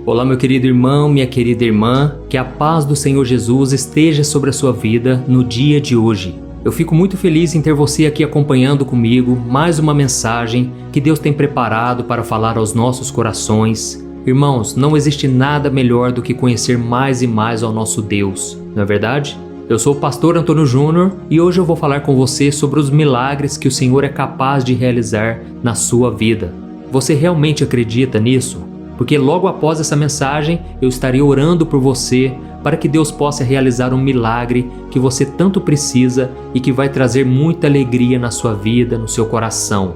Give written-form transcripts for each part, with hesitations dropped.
Olá, meu querido irmão, minha querida irmã, que a paz do Senhor Jesus esteja sobre a sua vida no dia de hoje. Eu fico muito feliz em ter você aqui acompanhando comigo mais uma mensagem que Deus tem preparado para falar aos nossos corações. Irmãos, não existe nada melhor do que conhecer mais e mais ao nosso Deus, não é verdade? Eu sou o pastor Antônio Júnior e hoje eu vou falar com você sobre os milagres que o Senhor é capaz de realizar na sua vida. Você realmente acredita nisso? Porque logo após essa mensagem eu estarei orando por você para que Deus possa realizar um milagre que você tanto precisa e que vai trazer muita alegria na sua vida, no seu coração.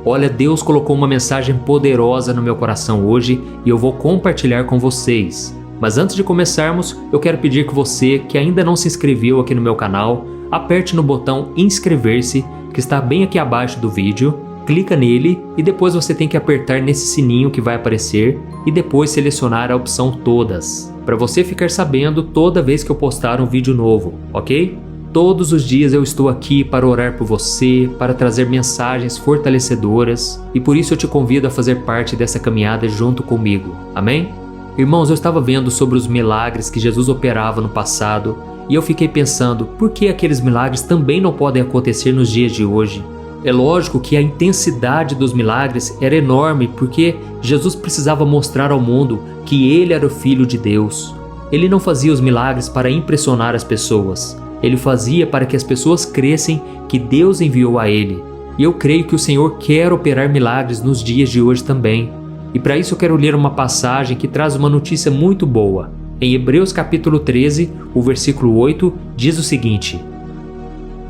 Olha, Deus colocou uma mensagem poderosa no meu coração hoje e eu vou compartilhar com vocês. Mas antes de começarmos, eu quero pedir que você, que ainda não se inscreveu aqui no meu canal, aperte no botão inscrever-se, que está bem aqui abaixo do vídeo. Clica nele e depois você tem que apertar nesse sininho que vai aparecer e depois selecionar a opção todas, para você ficar sabendo toda vez que eu postar um vídeo novo, ok? Todos os dias eu estou aqui para orar por você, para trazer mensagens fortalecedoras e por isso eu te convido a fazer parte dessa caminhada junto comigo, amém? Irmãos, eu estava vendo sobre os milagres que Jesus operava no passado e eu fiquei pensando, por que aqueles milagres também não podem acontecer nos dias de hoje? É lógico que a intensidade dos milagres era enorme porque Jesus precisava mostrar ao mundo que ele era o Filho de Deus. Ele não fazia os milagres para impressionar as pessoas. Ele fazia para que as pessoas crescem que Deus enviou a ele. E eu creio que o Senhor quer operar milagres nos dias de hoje também. E para isso eu quero ler uma passagem que traz uma notícia muito boa. Em Hebreus capítulo 13, o versículo 8, diz o seguinte: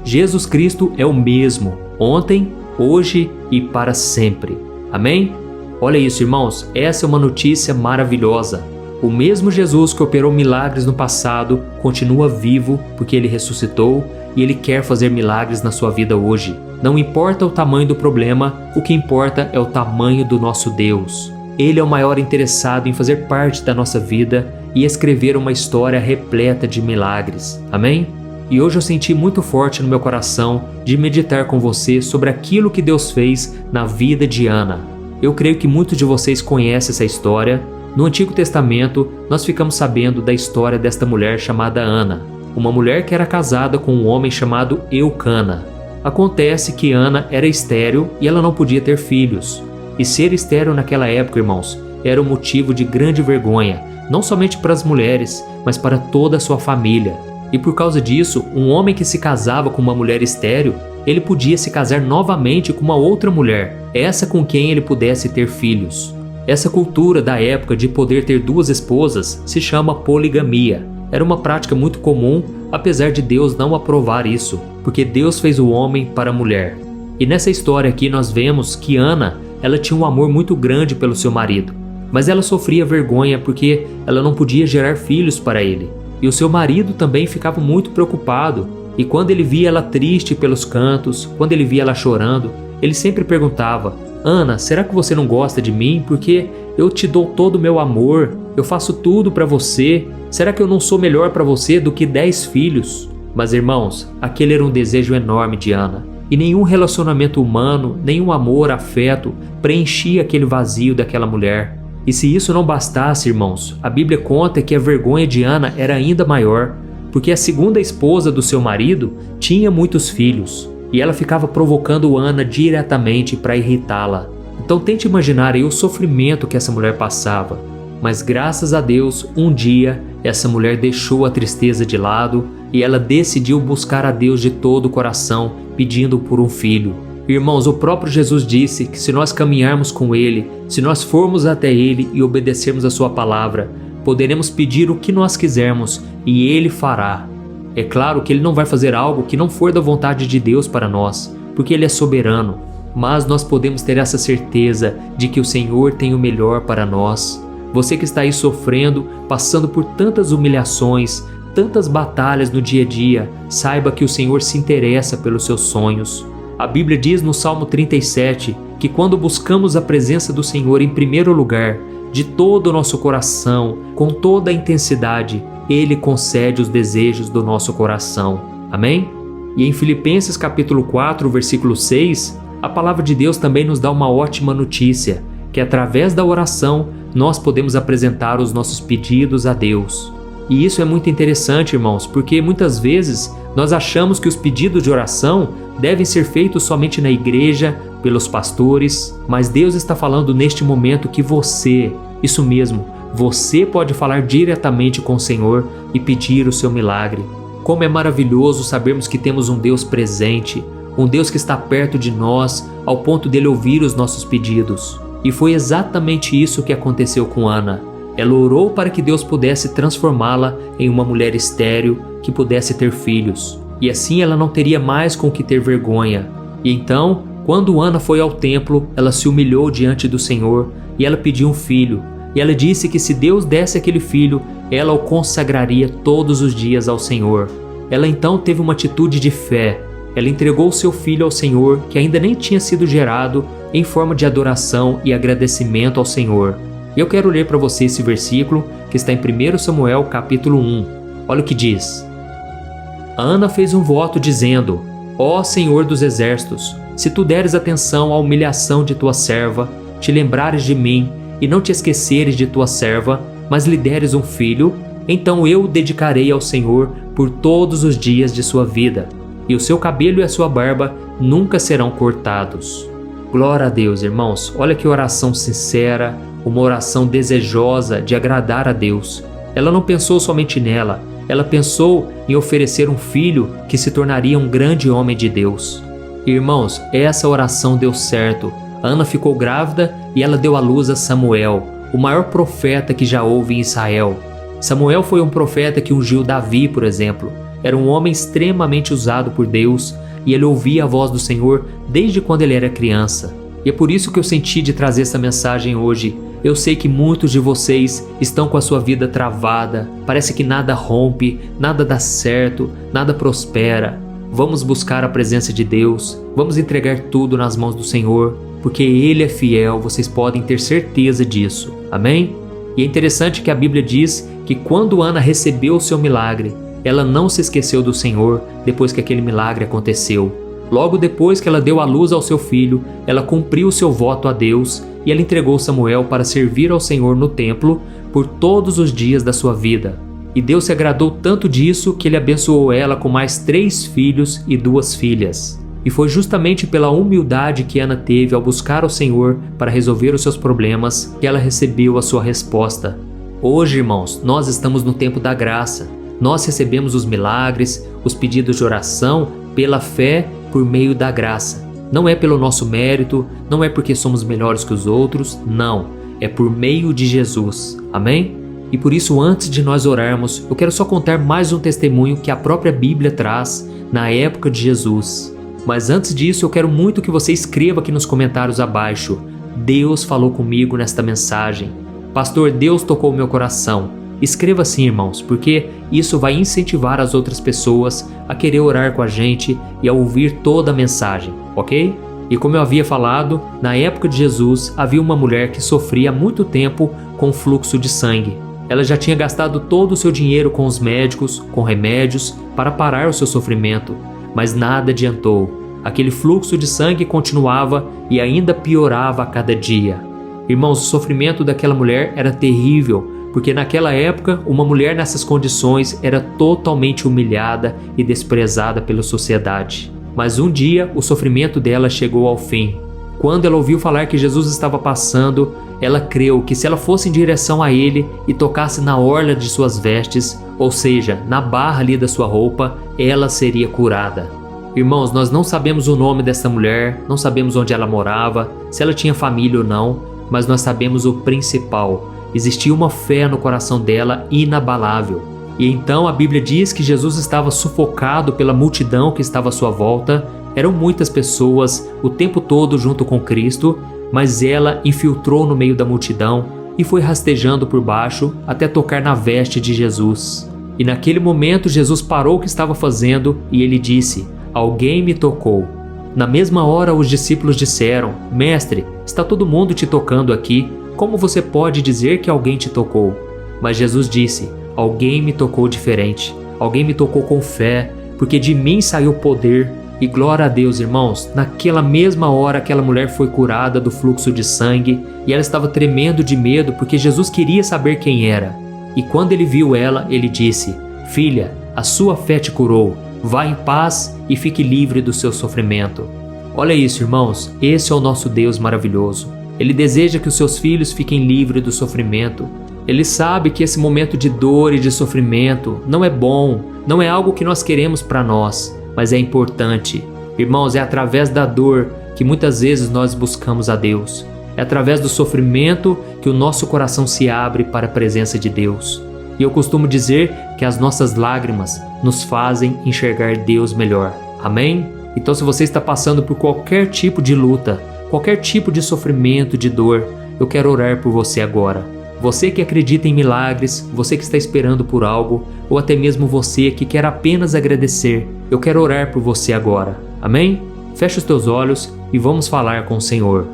Jesus Cristo é o mesmo, ontem, hoje e para sempre. Amém? Olha isso, irmãos, essa é uma notícia maravilhosa. O mesmo Jesus que operou milagres no passado continua vivo porque ele ressuscitou e ele quer fazer milagres na sua vida hoje. Não importa o tamanho do problema, o que importa é o tamanho do nosso Deus. Ele é o maior interessado em fazer parte da nossa vida e escrever uma história repleta de milagres. Amém? E hoje eu senti muito forte no meu coração de meditar com você sobre aquilo que Deus fez na vida de Ana. Eu creio que muitos de vocês conhecem essa história. No Antigo Testamento, nós ficamos sabendo da história desta mulher chamada Ana, uma mulher que era casada com um homem chamado Eucana. Acontece que Ana era estéril e ela não podia ter filhos. E ser estéril naquela época, irmãos, era um motivo de grande vergonha, não somente para as mulheres, mas para toda a sua família. E por causa disso, um homem que se casava com uma mulher estéril, ele podia se casar novamente com uma outra mulher, essa com quem ele pudesse ter filhos. Essa cultura da época de poder ter duas esposas se chama poligamia. Era uma prática muito comum, apesar de Deus não aprovar isso, porque Deus fez o homem para a mulher. E nessa história aqui nós vemos que Ana, ela tinha um amor muito grande pelo seu marido, mas ela sofria vergonha porque ela não podia gerar filhos para ele. E o seu marido também ficava muito preocupado, e quando ele via ela triste pelos cantos, quando ele via ela chorando, ele sempre perguntava: Ana, será que você não gosta de mim? Porque eu te dou todo o meu amor, eu faço tudo para você, será que eu não sou melhor para você do que 10 filhos? Mas irmãos, aquele era um desejo enorme de Ana, e nenhum relacionamento humano, nenhum amor, afeto, preenchia aquele vazio daquela mulher. E se isso não bastasse, irmãos, a Bíblia conta que a vergonha de Ana era ainda maior, porque a segunda esposa do seu marido tinha muitos filhos, e ela ficava provocando Ana diretamente para irritá-la. Então tente imaginar aí o sofrimento que essa mulher passava. Mas graças a Deus, um dia, essa mulher deixou a tristeza de lado e ela decidiu buscar a Deus de todo o coração, pedindo por um filho. Irmãos, o próprio Jesus disse que se nós caminharmos com Ele, se nós formos até Ele e obedecermos a Sua palavra, poderemos pedir o que nós quisermos e Ele fará. É claro que Ele não vai fazer algo que não for da vontade de Deus para nós, porque Ele é soberano, mas nós podemos ter essa certeza de que o Senhor tem o melhor para nós. Você que está aí sofrendo, passando por tantas humilhações, tantas batalhas no dia a dia, saiba que o Senhor se interessa pelos seus sonhos. A Bíblia diz no Salmo 37 que quando buscamos a presença do Senhor em primeiro lugar, de todo o nosso coração, com toda a intensidade, Ele concede os desejos do nosso coração. Amém? E em Filipenses capítulo 4, versículo 6, a palavra de Deus também nos dá uma ótima notícia, que através da oração nós podemos apresentar os nossos pedidos a Deus. E isso é muito interessante, irmãos, porque muitas vezes nós achamos que os pedidos de oração devem ser feitos somente na igreja, pelos pastores, mas Deus está falando neste momento que você, isso mesmo, você pode falar diretamente com o Senhor e pedir o seu milagre. Como é maravilhoso sabermos que temos um Deus presente, um Deus que está perto de nós ao ponto dele ouvir os nossos pedidos. E foi exatamente isso que aconteceu com Ana. Ela orou para que Deus pudesse transformá-la em uma mulher estéril que pudesse ter filhos. E assim ela não teria mais com que ter vergonha. E então, quando Ana foi ao templo, ela se humilhou diante do Senhor e ela pediu um filho. E ela disse que se Deus desse aquele filho, ela o consagraria todos os dias ao Senhor. Ela então teve uma atitude de fé. Ela entregou o seu filho ao Senhor, que ainda nem tinha sido gerado, em forma de adoração e agradecimento ao Senhor. Eu quero ler para você esse versículo que está em 1 Samuel capítulo 1. Olha o que diz. Ana fez um voto dizendo: Ó Senhor dos exércitos, se tu deres atenção à humilhação de tua serva, te lembrares de mim e não te esqueceres de tua serva, mas lhe deres um filho, então eu o dedicarei ao Senhor por todos os dias de sua vida, e o seu cabelo e a sua barba nunca serão cortados. Glória a Deus, irmãos. Olha que oração sincera, uma oração desejosa de agradar a Deus. Ela não pensou somente nela, ela pensou em oferecer um filho que se tornaria um grande homem de Deus. Irmãos, essa oração deu certo. Ana ficou grávida e ela deu à luz a Samuel, o maior profeta que já houve em Israel. Samuel foi um profeta que ungiu Davi, por exemplo. Era um homem extremamente usado por Deus e ele ouvia a voz do Senhor desde quando ele era criança. E é por isso que eu senti de trazer essa mensagem hoje. Eu sei que muitos de vocês estão com a sua vida travada, parece que nada rompe, nada dá certo, nada prospera. Vamos buscar a presença de Deus, vamos entregar tudo nas mãos do Senhor, porque Ele é fiel, vocês podem ter certeza disso. Amém? E é interessante que a Bíblia diz que quando Ana recebeu o seu milagre, ela não se esqueceu do Senhor depois que aquele milagre aconteceu. Logo depois que ela deu à luz ao seu filho, ela cumpriu o seu voto a Deus e ela entregou Samuel para servir ao Senhor no templo por todos os dias da sua vida. E Deus se agradou tanto disso que ele abençoou ela com mais 3 filhos e 2 filhas. E foi justamente pela humildade que Ana teve ao buscar o Senhor para resolver os seus problemas que ela recebeu a sua resposta. Hoje, irmãos, nós estamos no tempo da graça. Nós recebemos os milagres, os pedidos de oração pela fé por meio da graça. Não é pelo nosso mérito, não é porque somos melhores que os outros, não. É por meio de Jesus. Amém? E por isso, antes de nós orarmos, eu quero só contar mais um testemunho que a própria Bíblia traz na época de Jesus. Mas antes disso, eu quero muito que você escreva aqui nos comentários abaixo: Deus falou comigo nesta mensagem. Pastor, Deus tocou meu coração. Escreva assim, irmãos, porque isso vai incentivar as outras pessoas a querer orar com a gente e a ouvir toda a mensagem, ok? E como eu havia falado, na época de Jesus havia uma mulher que sofria há muito tempo com fluxo de sangue. Ela já tinha gastado todo o seu dinheiro com os médicos, com remédios, para parar o seu sofrimento, mas nada adiantou. Aquele fluxo de sangue continuava e ainda piorava a cada dia. Irmãos, o sofrimento daquela mulher era terrível, porque naquela época uma mulher nessas condições era totalmente humilhada e desprezada pela sociedade. Mas um dia o sofrimento dela chegou ao fim. Quando ela ouviu falar que Jesus estava passando, ela creu que se ela fosse em direção a ele e tocasse na orla de suas vestes, ou seja, na barra ali da sua roupa, ela seria curada. Irmãos, nós não sabemos o nome dessa mulher, não sabemos onde ela morava, se ela tinha família ou não, mas nós sabemos o principal. Existia uma fé no coração dela inabalável. E então a Bíblia diz que Jesus estava sufocado pela multidão que estava à sua volta. Eram muitas pessoas o tempo todo junto com Cristo, mas ela infiltrou no meio da multidão e foi rastejando por baixo até tocar na veste de Jesus. E naquele momento Jesus parou o que estava fazendo e ele disse: Alguém me tocou. Na mesma hora os discípulos disseram: Mestre, está todo mundo te tocando aqui. Como você pode dizer que alguém te tocou? Mas Jesus disse: Alguém me tocou diferente. Alguém me tocou com fé, porque de mim saiu poder. E glória a Deus, irmãos, naquela mesma hora aquela mulher foi curada do fluxo de sangue e ela estava tremendo de medo porque Jesus queria saber quem era. E quando ele viu ela, ele disse: Filha, a sua fé te curou, vá em paz e fique livre do seu sofrimento. Olha isso, irmãos, esse é o nosso Deus maravilhoso. Ele deseja que os seus filhos fiquem livres do sofrimento. Ele sabe que esse momento de dor e de sofrimento não é bom, não é algo que nós queremos para nós, mas é importante. Irmãos, é através da dor que muitas vezes nós buscamos a Deus. É através do sofrimento que o nosso coração se abre para a presença de Deus. E eu costumo dizer que as nossas lágrimas nos fazem enxergar Deus melhor. Amém? Então, se você está passando por qualquer tipo de luta, qualquer tipo de sofrimento, de dor, eu quero orar por você agora. Você que acredita em milagres, você que está esperando por algo, ou até mesmo você que quer apenas agradecer, eu quero orar por você agora. Amém? Feche os teus olhos e vamos falar com o Senhor.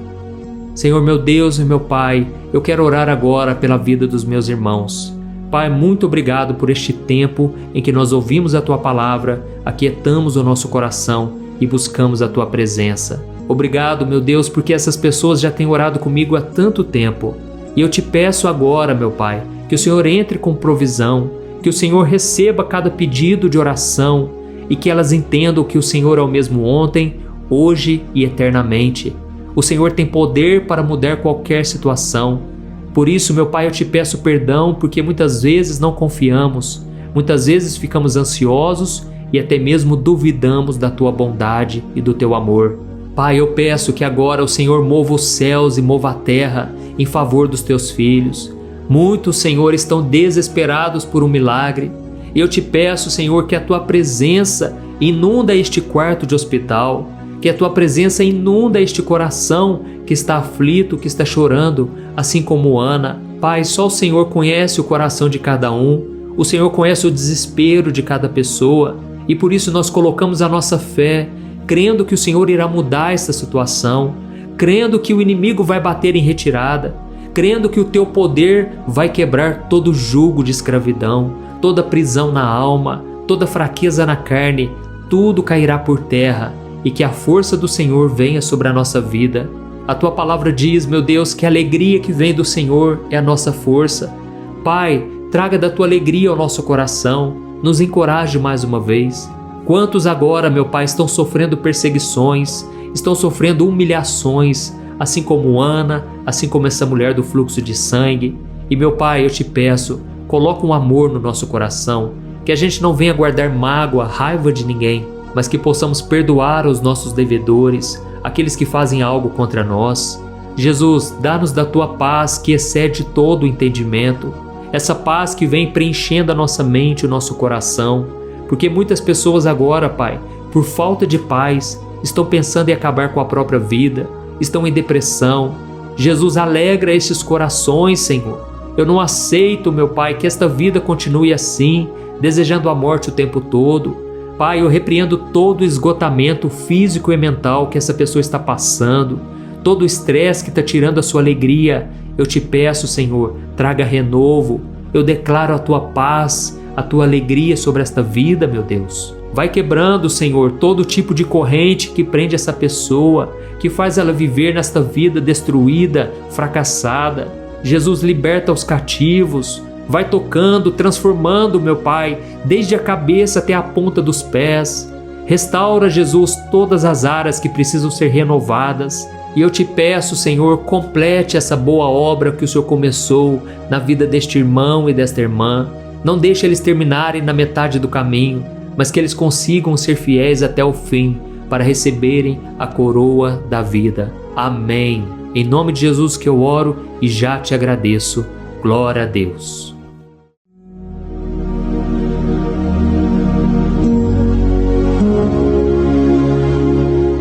Senhor, meu Deus e meu Pai, eu quero orar agora pela vida dos meus irmãos. Pai, muito obrigado por este tempo em que nós ouvimos a Tua palavra, aquietamos o nosso coração e buscamos a Tua presença. Obrigado, meu Deus, porque essas pessoas já têm orado comigo há tanto tempo. E eu te peço agora, meu Pai, que o Senhor entre com provisão, que o Senhor receba cada pedido de oração e que elas entendam que o Senhor é o mesmo ontem, hoje e eternamente. O Senhor tem poder para mudar qualquer situação. Por isso, meu Pai, eu te peço perdão porque muitas vezes não confiamos, muitas vezes ficamos ansiosos e até mesmo duvidamos da Tua bondade e do Teu amor. Pai, eu peço que agora o Senhor mova os céus e mova a terra em favor dos Teus filhos. Muitos, Senhor, estão desesperados por um milagre. Eu te peço, Senhor, que a Tua presença inunda este quarto de hospital, que a Tua presença inunda este coração que está aflito, que está chorando, assim como Ana. Pai, só o Senhor conhece o coração de cada um, o Senhor conhece o desespero de cada pessoa e por isso nós colocamos a nossa fé, crendo que o Senhor irá mudar essa situação, crendo que o inimigo vai bater em retirada, crendo que o Teu poder vai quebrar todo jugo de escravidão, toda prisão na alma, toda fraqueza na carne, tudo cairá por terra e que a força do Senhor venha sobre a nossa vida. A Tua palavra diz, meu Deus, que a alegria que vem do Senhor é a nossa força. Pai, traga da Tua alegria ao nosso coração, nos encoraje mais uma vez. Quantos agora, meu Pai, estão sofrendo perseguições, estão sofrendo humilhações, assim como Ana, assim como essa mulher do fluxo de sangue. E meu Pai, eu te peço, coloca um amor no nosso coração, que a gente não venha guardar mágoa, raiva de ninguém, mas que possamos perdoar os nossos devedores, aqueles que fazem algo contra nós. Jesus, dá-nos da Tua paz que excede todo o entendimento, essa paz que vem preenchendo a nossa mente, o nosso coração, porque muitas pessoas agora, Pai, por falta de paz, estão pensando em acabar com a própria vida, estão em depressão. Jesus, alegra esses corações, Senhor. Eu não aceito, meu Pai, que esta vida continue assim, desejando a morte o tempo todo. Pai, eu repreendo todo o esgotamento físico e mental que essa pessoa está passando, todo o estresse que está tirando a sua alegria. Eu te peço, Senhor, traga renovo. Eu declaro a Tua paz, a Tua alegria sobre esta vida, meu Deus. Vai quebrando, Senhor, todo tipo de corrente que prende essa pessoa, que faz ela viver nesta vida destruída, fracassada. Jesus, liberta os cativos. Vai tocando, transformando, meu Pai, desde a cabeça até a ponta dos pés. Restaura, Jesus, todas as áreas que precisam ser renovadas. E eu te peço, Senhor, complete essa boa obra que o Senhor começou na vida deste irmão e desta irmã. Não deixe eles terminarem na metade do caminho, mas que eles consigam ser fiéis até o fim para receberem a coroa da vida. Amém. Em nome de Jesus que eu oro e já te agradeço. Glória a Deus.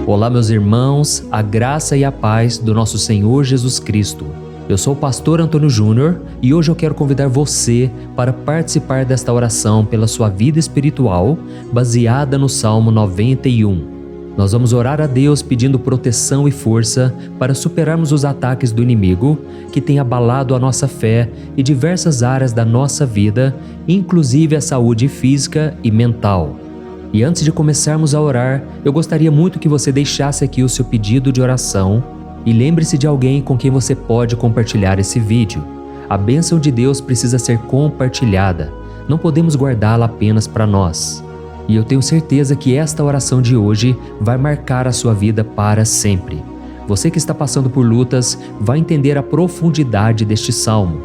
Olá, meus irmãos, a graça e a paz do nosso Senhor Jesus Cristo. Eu sou o pastor Antônio Júnior e hoje eu quero convidar você para participar desta oração pela sua vida espiritual, baseada no Salmo 91. Nós vamos orar a Deus pedindo proteção e força para superarmos os ataques do inimigo que tem abalado a nossa fé e diversas áreas da nossa vida, inclusive a saúde física e mental. E antes de começarmos a orar, eu gostaria muito que você deixasse aqui o seu pedido de oração e lembre-se de alguém com quem você pode compartilhar esse vídeo. A bênção de Deus precisa ser compartilhada, não podemos guardá-la apenas para nós. E eu tenho certeza que esta oração de hoje vai marcar a sua vida para sempre. Você que está passando por lutas vai entender a profundidade deste salmo.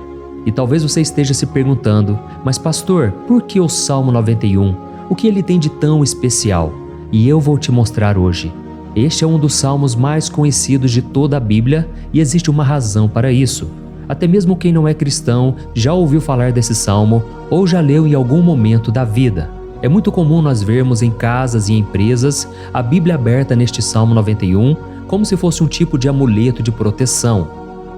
E talvez você esteja se perguntando, mas pastor, por que o Salmo 91? O que ele tem de tão especial? E eu vou te mostrar hoje. Este é um dos salmos mais conhecidos de toda a Bíblia e existe uma razão para isso. Até mesmo quem não é cristão já ouviu falar desse salmo ou já leu em algum momento da vida. É muito comum nós vermos em casas e empresas a Bíblia aberta neste Salmo 91 como se fosse um tipo de amuleto de proteção.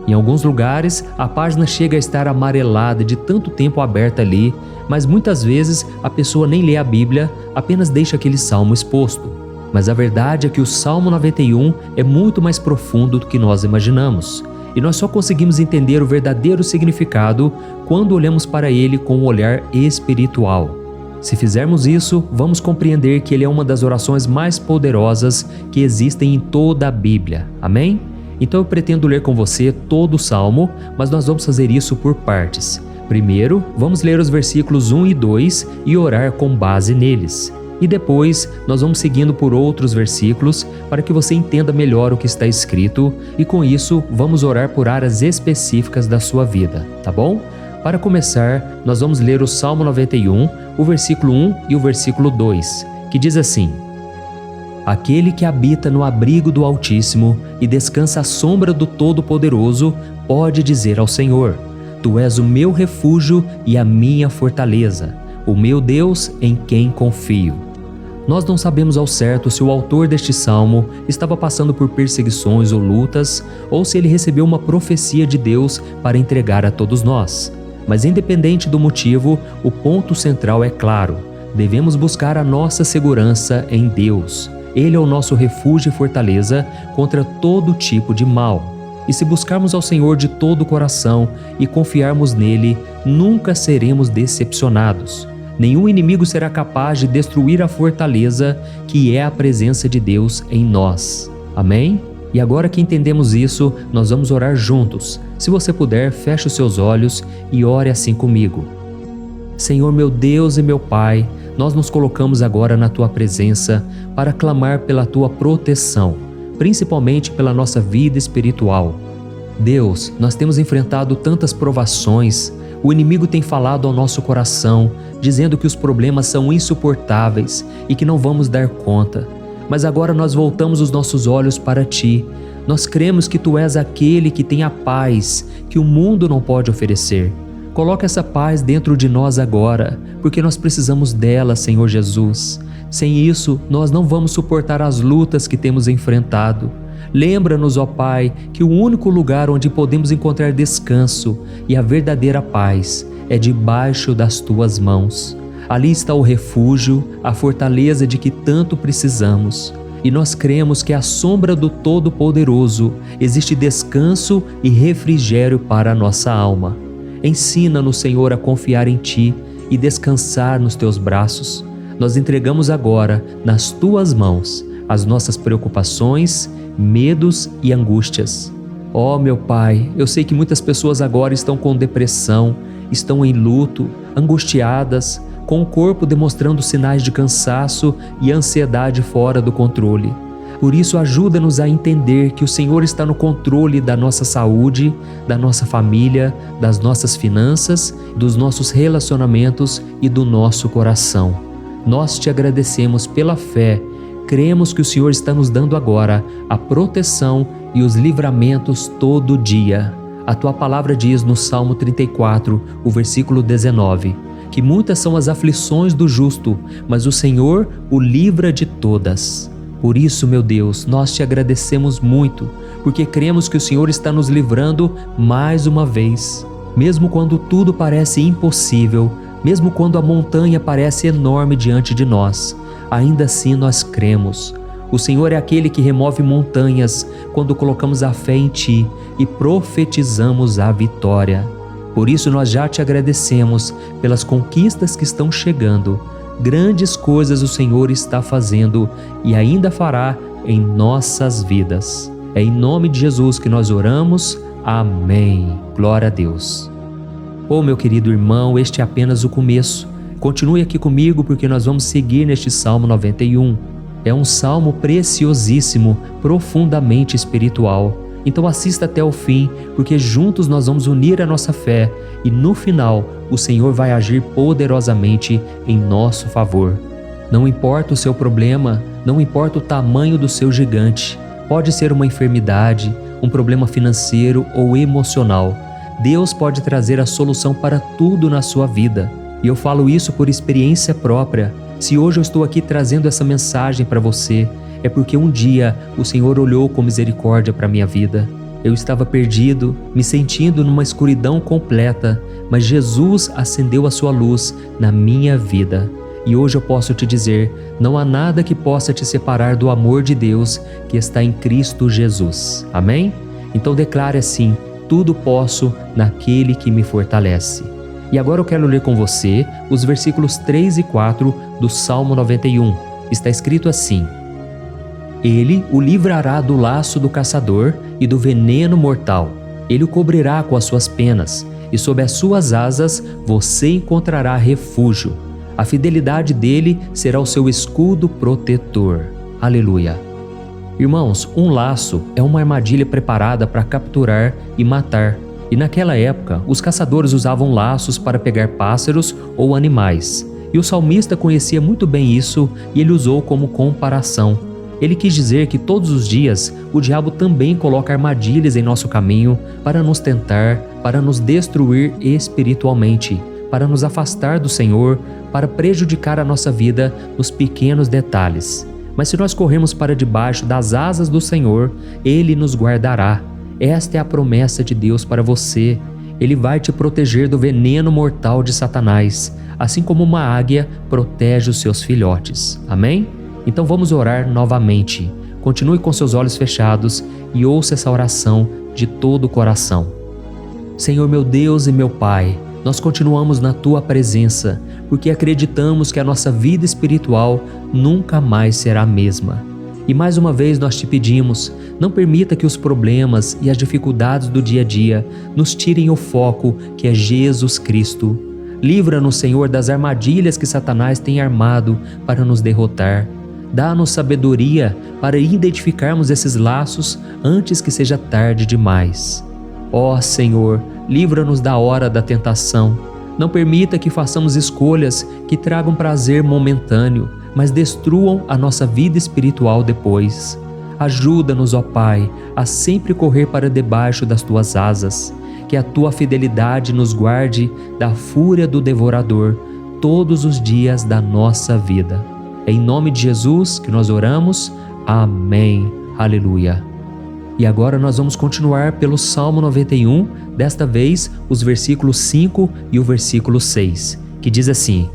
Em alguns lugares, a página chega a estar amarelada de tanto tempo aberta ali, mas muitas vezes a pessoa nem lê a Bíblia, apenas deixa aquele salmo exposto. Mas a verdade é que o Salmo 91 é muito mais profundo do que nós imaginamos. E nós só conseguimos entender o verdadeiro significado quando olhamos para ele com um olhar espiritual. Se fizermos isso, vamos compreender que ele é uma das orações mais poderosas que existem em toda a Bíblia. Amém? Então eu pretendo ler com você todo o Salmo, mas nós vamos fazer isso por partes. Primeiro, vamos ler os versículos 1 e 2 e orar com base neles. E depois, nós vamos seguindo por outros versículos para que você entenda melhor o que está escrito e com isso, vamos orar por áreas específicas da sua vida, tá bom? Para começar, nós vamos ler o Salmo 91, o versículo 1 e o versículo 2, que diz assim: Aquele que habita no abrigo do Altíssimo e descansa à sombra do Todo-Poderoso pode dizer ao Senhor: Tu és o meu refúgio e a minha fortaleza, o meu Deus em quem confio. Nós não sabemos ao certo se o autor deste salmo estava passando por perseguições ou lutas, ou se ele recebeu uma profecia de Deus para entregar a todos nós. Mas independente do motivo, o ponto central é claro: devemos buscar a nossa segurança em Deus. Ele é o nosso refúgio e fortaleza contra todo tipo de mal. E se buscarmos ao Senhor de todo o coração e confiarmos nele, nunca seremos decepcionados. Nenhum inimigo será capaz de destruir a fortaleza que é a presença de Deus em nós. Amém? E agora que entendemos isso, nós vamos orar juntos. Se você puder, feche os seus olhos e ore assim comigo. Senhor meu Deus e meu Pai, nós nos colocamos agora na Tua presença para clamar pela Tua proteção, principalmente pela nossa vida espiritual. Deus, nós temos enfrentado tantas provações, o inimigo tem falado ao nosso coração, dizendo que os problemas são insuportáveis e que não vamos dar conta. Mas agora nós voltamos os nossos olhos para Ti. Nós cremos que Tu és aquele que tem a paz que o mundo não pode oferecer. Coloca essa paz dentro de nós agora, porque nós precisamos dela, Senhor Jesus. Sem isso, nós não vamos suportar as lutas que temos enfrentado. Lembra-nos, ó Pai, que o único lugar onde podemos encontrar descanso e a verdadeira paz é debaixo das Tuas mãos. Ali está o refúgio, a fortaleza de que tanto precisamos. E nós cremos que à sombra do Todo-Poderoso existe descanso e refrigério para a nossa alma. Ensina-nos, Senhor, a confiar em Ti e descansar nos Teus braços. Nós entregamos agora, nas Tuas mãos, as nossas preocupações, medos e angústias. Ó meu Pai, eu sei que muitas pessoas agora estão com depressão, estão em luto, angustiadas, com o corpo demonstrando sinais de cansaço e ansiedade fora do controle. Por isso, ajuda-nos a entender que o Senhor está no controle da nossa saúde, da nossa família, das nossas finanças, dos nossos relacionamentos e do nosso coração. Nós Te agradecemos pela fé. Cremos que o Senhor está nos dando agora a proteção e os livramentos todo dia. A Tua palavra diz no Salmo 34, o versículo 19, que muitas são as aflições do justo, mas o Senhor o livra de todas. Por isso, meu Deus, nós Te agradecemos muito, porque cremos que o Senhor está nos livrando mais uma vez. Mesmo quando tudo parece impossível, mesmo quando a montanha parece enorme diante de nós, ainda assim nós cremos. O Senhor é aquele que remove montanhas quando colocamos a fé em Ti e profetizamos a vitória. Por isso nós já Te agradecemos pelas conquistas que estão chegando. grandes coisas o Senhor está fazendo e ainda fará em nossas vidas. É em nome de Jesus que nós oramos. Amém. Glória a Deus. Meu querido irmão, este é apenas o começo. Continue aqui comigo porque nós vamos seguir neste Salmo 91. É um salmo preciosíssimo, profundamente espiritual. Então assista até o fim, porque juntos nós vamos unir a nossa fé e no final o Senhor vai agir poderosamente em nosso favor. Não importa o seu problema, não importa o tamanho do seu gigante, pode ser uma enfermidade, um problema financeiro ou emocional. Deus pode trazer a solução para tudo na sua vida. E eu falo isso por experiência própria. Se hoje eu estou aqui trazendo essa mensagem para você, é porque um dia o Senhor olhou com misericórdia para a minha vida. Eu estava perdido, me sentindo numa escuridão completa, mas Jesus acendeu a sua luz na minha vida. E hoje eu posso te dizer, não há nada que possa te separar do amor de Deus que está em Cristo Jesus. Amém? Então declare assim: tudo posso naquele que me fortalece. E agora eu quero ler com você os versículos 3 e 4 do Salmo 91. Está escrito assim: Ele o livrará do laço do caçador e do veneno mortal. Ele o cobrirá com as suas penas, e sob as suas asas você encontrará refúgio. A fidelidade dele será o seu escudo protetor. Aleluia. Irmãos, um laço é uma armadilha preparada para capturar e matar. E naquela época, os caçadores usavam laços para pegar pássaros ou animais. E o salmista conhecia muito bem isso e ele usou como comparação. Ele quis dizer que todos os dias o diabo também coloca armadilhas em nosso caminho para nos tentar, para nos destruir espiritualmente, para nos afastar do Senhor, para prejudicar a nossa vida nos pequenos detalhes. Mas se nós corrermos para debaixo das asas do Senhor, Ele nos guardará. Esta é a promessa de Deus para você. Ele vai te proteger do veneno mortal de Satanás, assim como uma águia protege os seus filhotes. Amém? Então vamos orar novamente. Continue com seus olhos fechados e ouça essa oração de todo o coração. Senhor meu Deus e meu Pai, nós continuamos na Tua presença, porque acreditamos que a nossa vida espiritual nunca mais será a mesma. E mais uma vez nós te pedimos, não permita que os problemas e as dificuldades do dia a dia nos tirem o foco que é Jesus Cristo. Livra-nos, Senhor, das armadilhas que Satanás tem armado para nos derrotar. Dá-nos sabedoria para identificarmos esses laços antes que seja tarde demais. Ó Senhor, livra-nos da hora da tentação. Não permita que façamos escolhas que tragam prazer momentâneo, mas destruam a nossa vida espiritual depois. Ajuda-nos, ó Pai, a sempre correr para debaixo das Tuas asas, que a Tua fidelidade nos guarde da fúria do devorador todos os dias da nossa vida. É em nome de Jesus que nós oramos. Amém. Aleluia. E agora nós vamos continuar pelo Salmo 91, desta vez os versículos 5 e o versículo 6, que diz assim: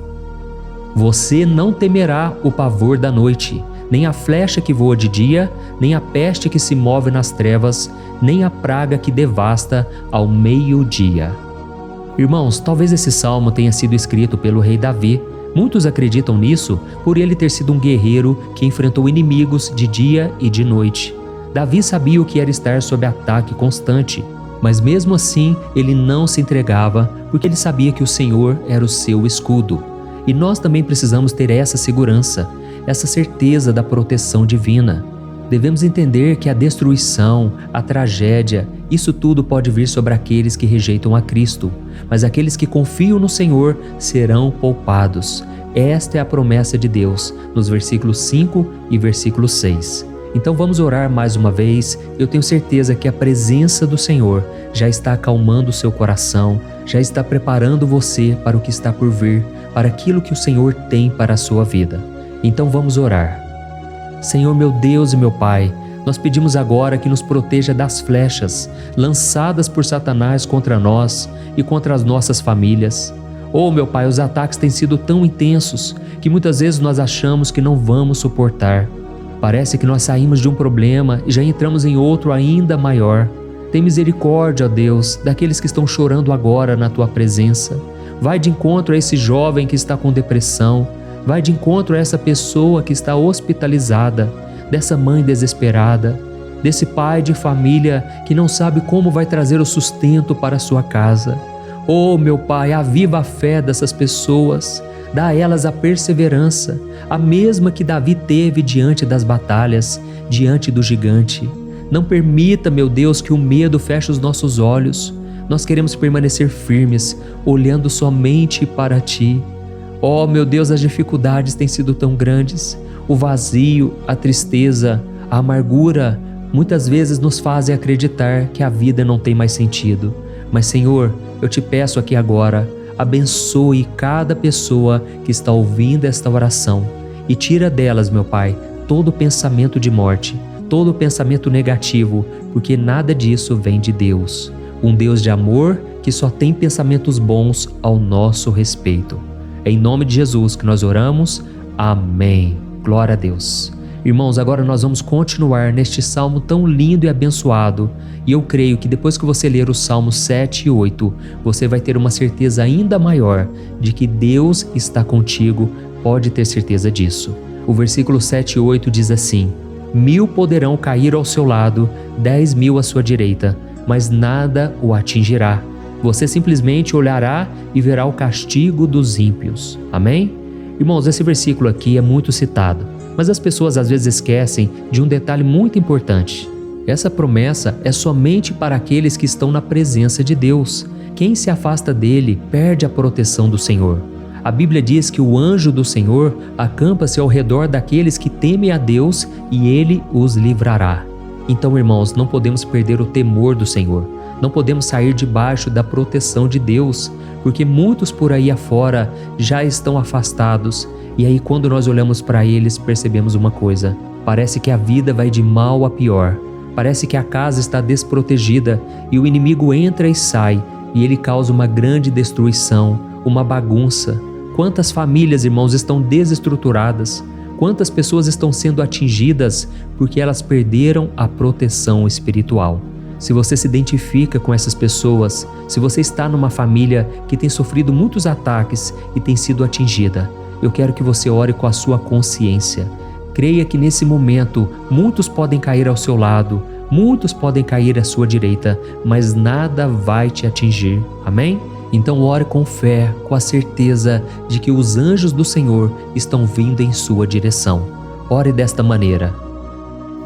Você não temerá o pavor da noite, nem a flecha que voa de dia, nem a peste que se move nas trevas, nem a praga que devasta ao meio-dia. Irmãos, talvez esse salmo tenha sido escrito pelo rei Davi. Muitos acreditam nisso por ele ter sido um guerreiro que enfrentou inimigos de dia e de noite. Davi sabia o que era estar sob ataque constante, mas mesmo assim ele não se entregava porque ele sabia que o Senhor era o seu escudo. E nós também precisamos ter essa segurança, essa certeza da proteção divina. Devemos entender que a destruição, a tragédia, isso tudo pode vir sobre aqueles que rejeitam a Cristo, mas aqueles que confiam no Senhor serão poupados. Esta é a promessa de Deus, nos versículos 5 e versículo 6. Então vamos orar mais uma vez. Eu tenho certeza que a presença do Senhor já está acalmando o seu coração, já está preparando você para o que está por vir, para aquilo que o Senhor tem para a sua vida. Então vamos orar. Senhor meu Deus e meu Pai, nós pedimos agora que nos proteja das flechas lançadas por Satanás contra nós e contra as nossas famílias. Oh meu Pai, os ataques têm sido tão intensos que muitas vezes nós achamos que não vamos suportar. Parece que nós saímos de um problema e já entramos em outro ainda maior. Tem misericórdia, ó Deus, daqueles que estão chorando agora na Tua presença. Vai de encontro a esse jovem que está com depressão. Vai de encontro a essa pessoa que está hospitalizada, dessa mãe desesperada, desse pai de família que não sabe como vai trazer o sustento para a sua casa. Oh, meu Pai, aviva a fé dessas pessoas, dá a elas a perseverança, a mesma que Davi teve diante das batalhas, diante do gigante. Não permita, meu Deus, que o medo feche os nossos olhos. Nós queremos permanecer firmes, olhando somente para Ti. Oh, meu Deus, as dificuldades têm sido tão grandes. O vazio, a tristeza, a amargura, muitas vezes nos fazem acreditar que a vida não tem mais sentido. Mas, Senhor, eu te peço aqui agora, abençoe cada pessoa que está ouvindo esta oração e tira delas, meu Pai, todo pensamento de morte, todo pensamento negativo, porque nada disso vem de Deus. Um Deus de amor que só tem pensamentos bons ao nosso respeito. É em nome de Jesus que nós oramos. Amém. Glória a Deus. Irmãos, agora nós vamos continuar neste salmo tão lindo e abençoado. E eu creio que depois que você ler os salmos 7 e 8, você vai ter uma certeza ainda maior de que Deus está contigo. Pode ter certeza disso. O versículo 7 e 8 diz assim: 1000 poderão cair ao seu lado, 10.000 à sua direita, mas nada o atingirá. Você simplesmente olhará e verá o castigo dos ímpios. Amém? Irmãos, esse versículo aqui é muito citado, mas as pessoas às vezes esquecem de um detalhe muito importante. Essa promessa é somente para aqueles que estão na presença de Deus. Quem se afasta dele perde a proteção do Senhor. A Bíblia diz que o anjo do Senhor acampa-se ao redor daqueles que temem a Deus e ele os livrará. Então, irmãos, não podemos perder o temor do Senhor. Não podemos sair debaixo da proteção de Deus, porque muitos por aí afora já estão afastados. E aí, quando nós olhamos para eles, percebemos uma coisa: parece que a vida vai de mal a pior. Parece que a casa está desprotegida e o inimigo entra e sai e ele causa uma grande destruição, uma bagunça. Quantas famílias, irmãos, estão desestruturadas? Quantas pessoas estão sendo atingidas porque elas perderam a proteção espiritual? Se você se identifica com essas pessoas, se você está numa família que tem sofrido muitos ataques e tem sido atingida, eu quero que você ore com a sua consciência. Creia que nesse momento muitos podem cair ao seu lado, muitos podem cair à sua direita, mas nada vai te atingir. Amém? Então ore com fé, com a certeza de que os anjos do Senhor estão vindo em sua direção. Ore desta maneira: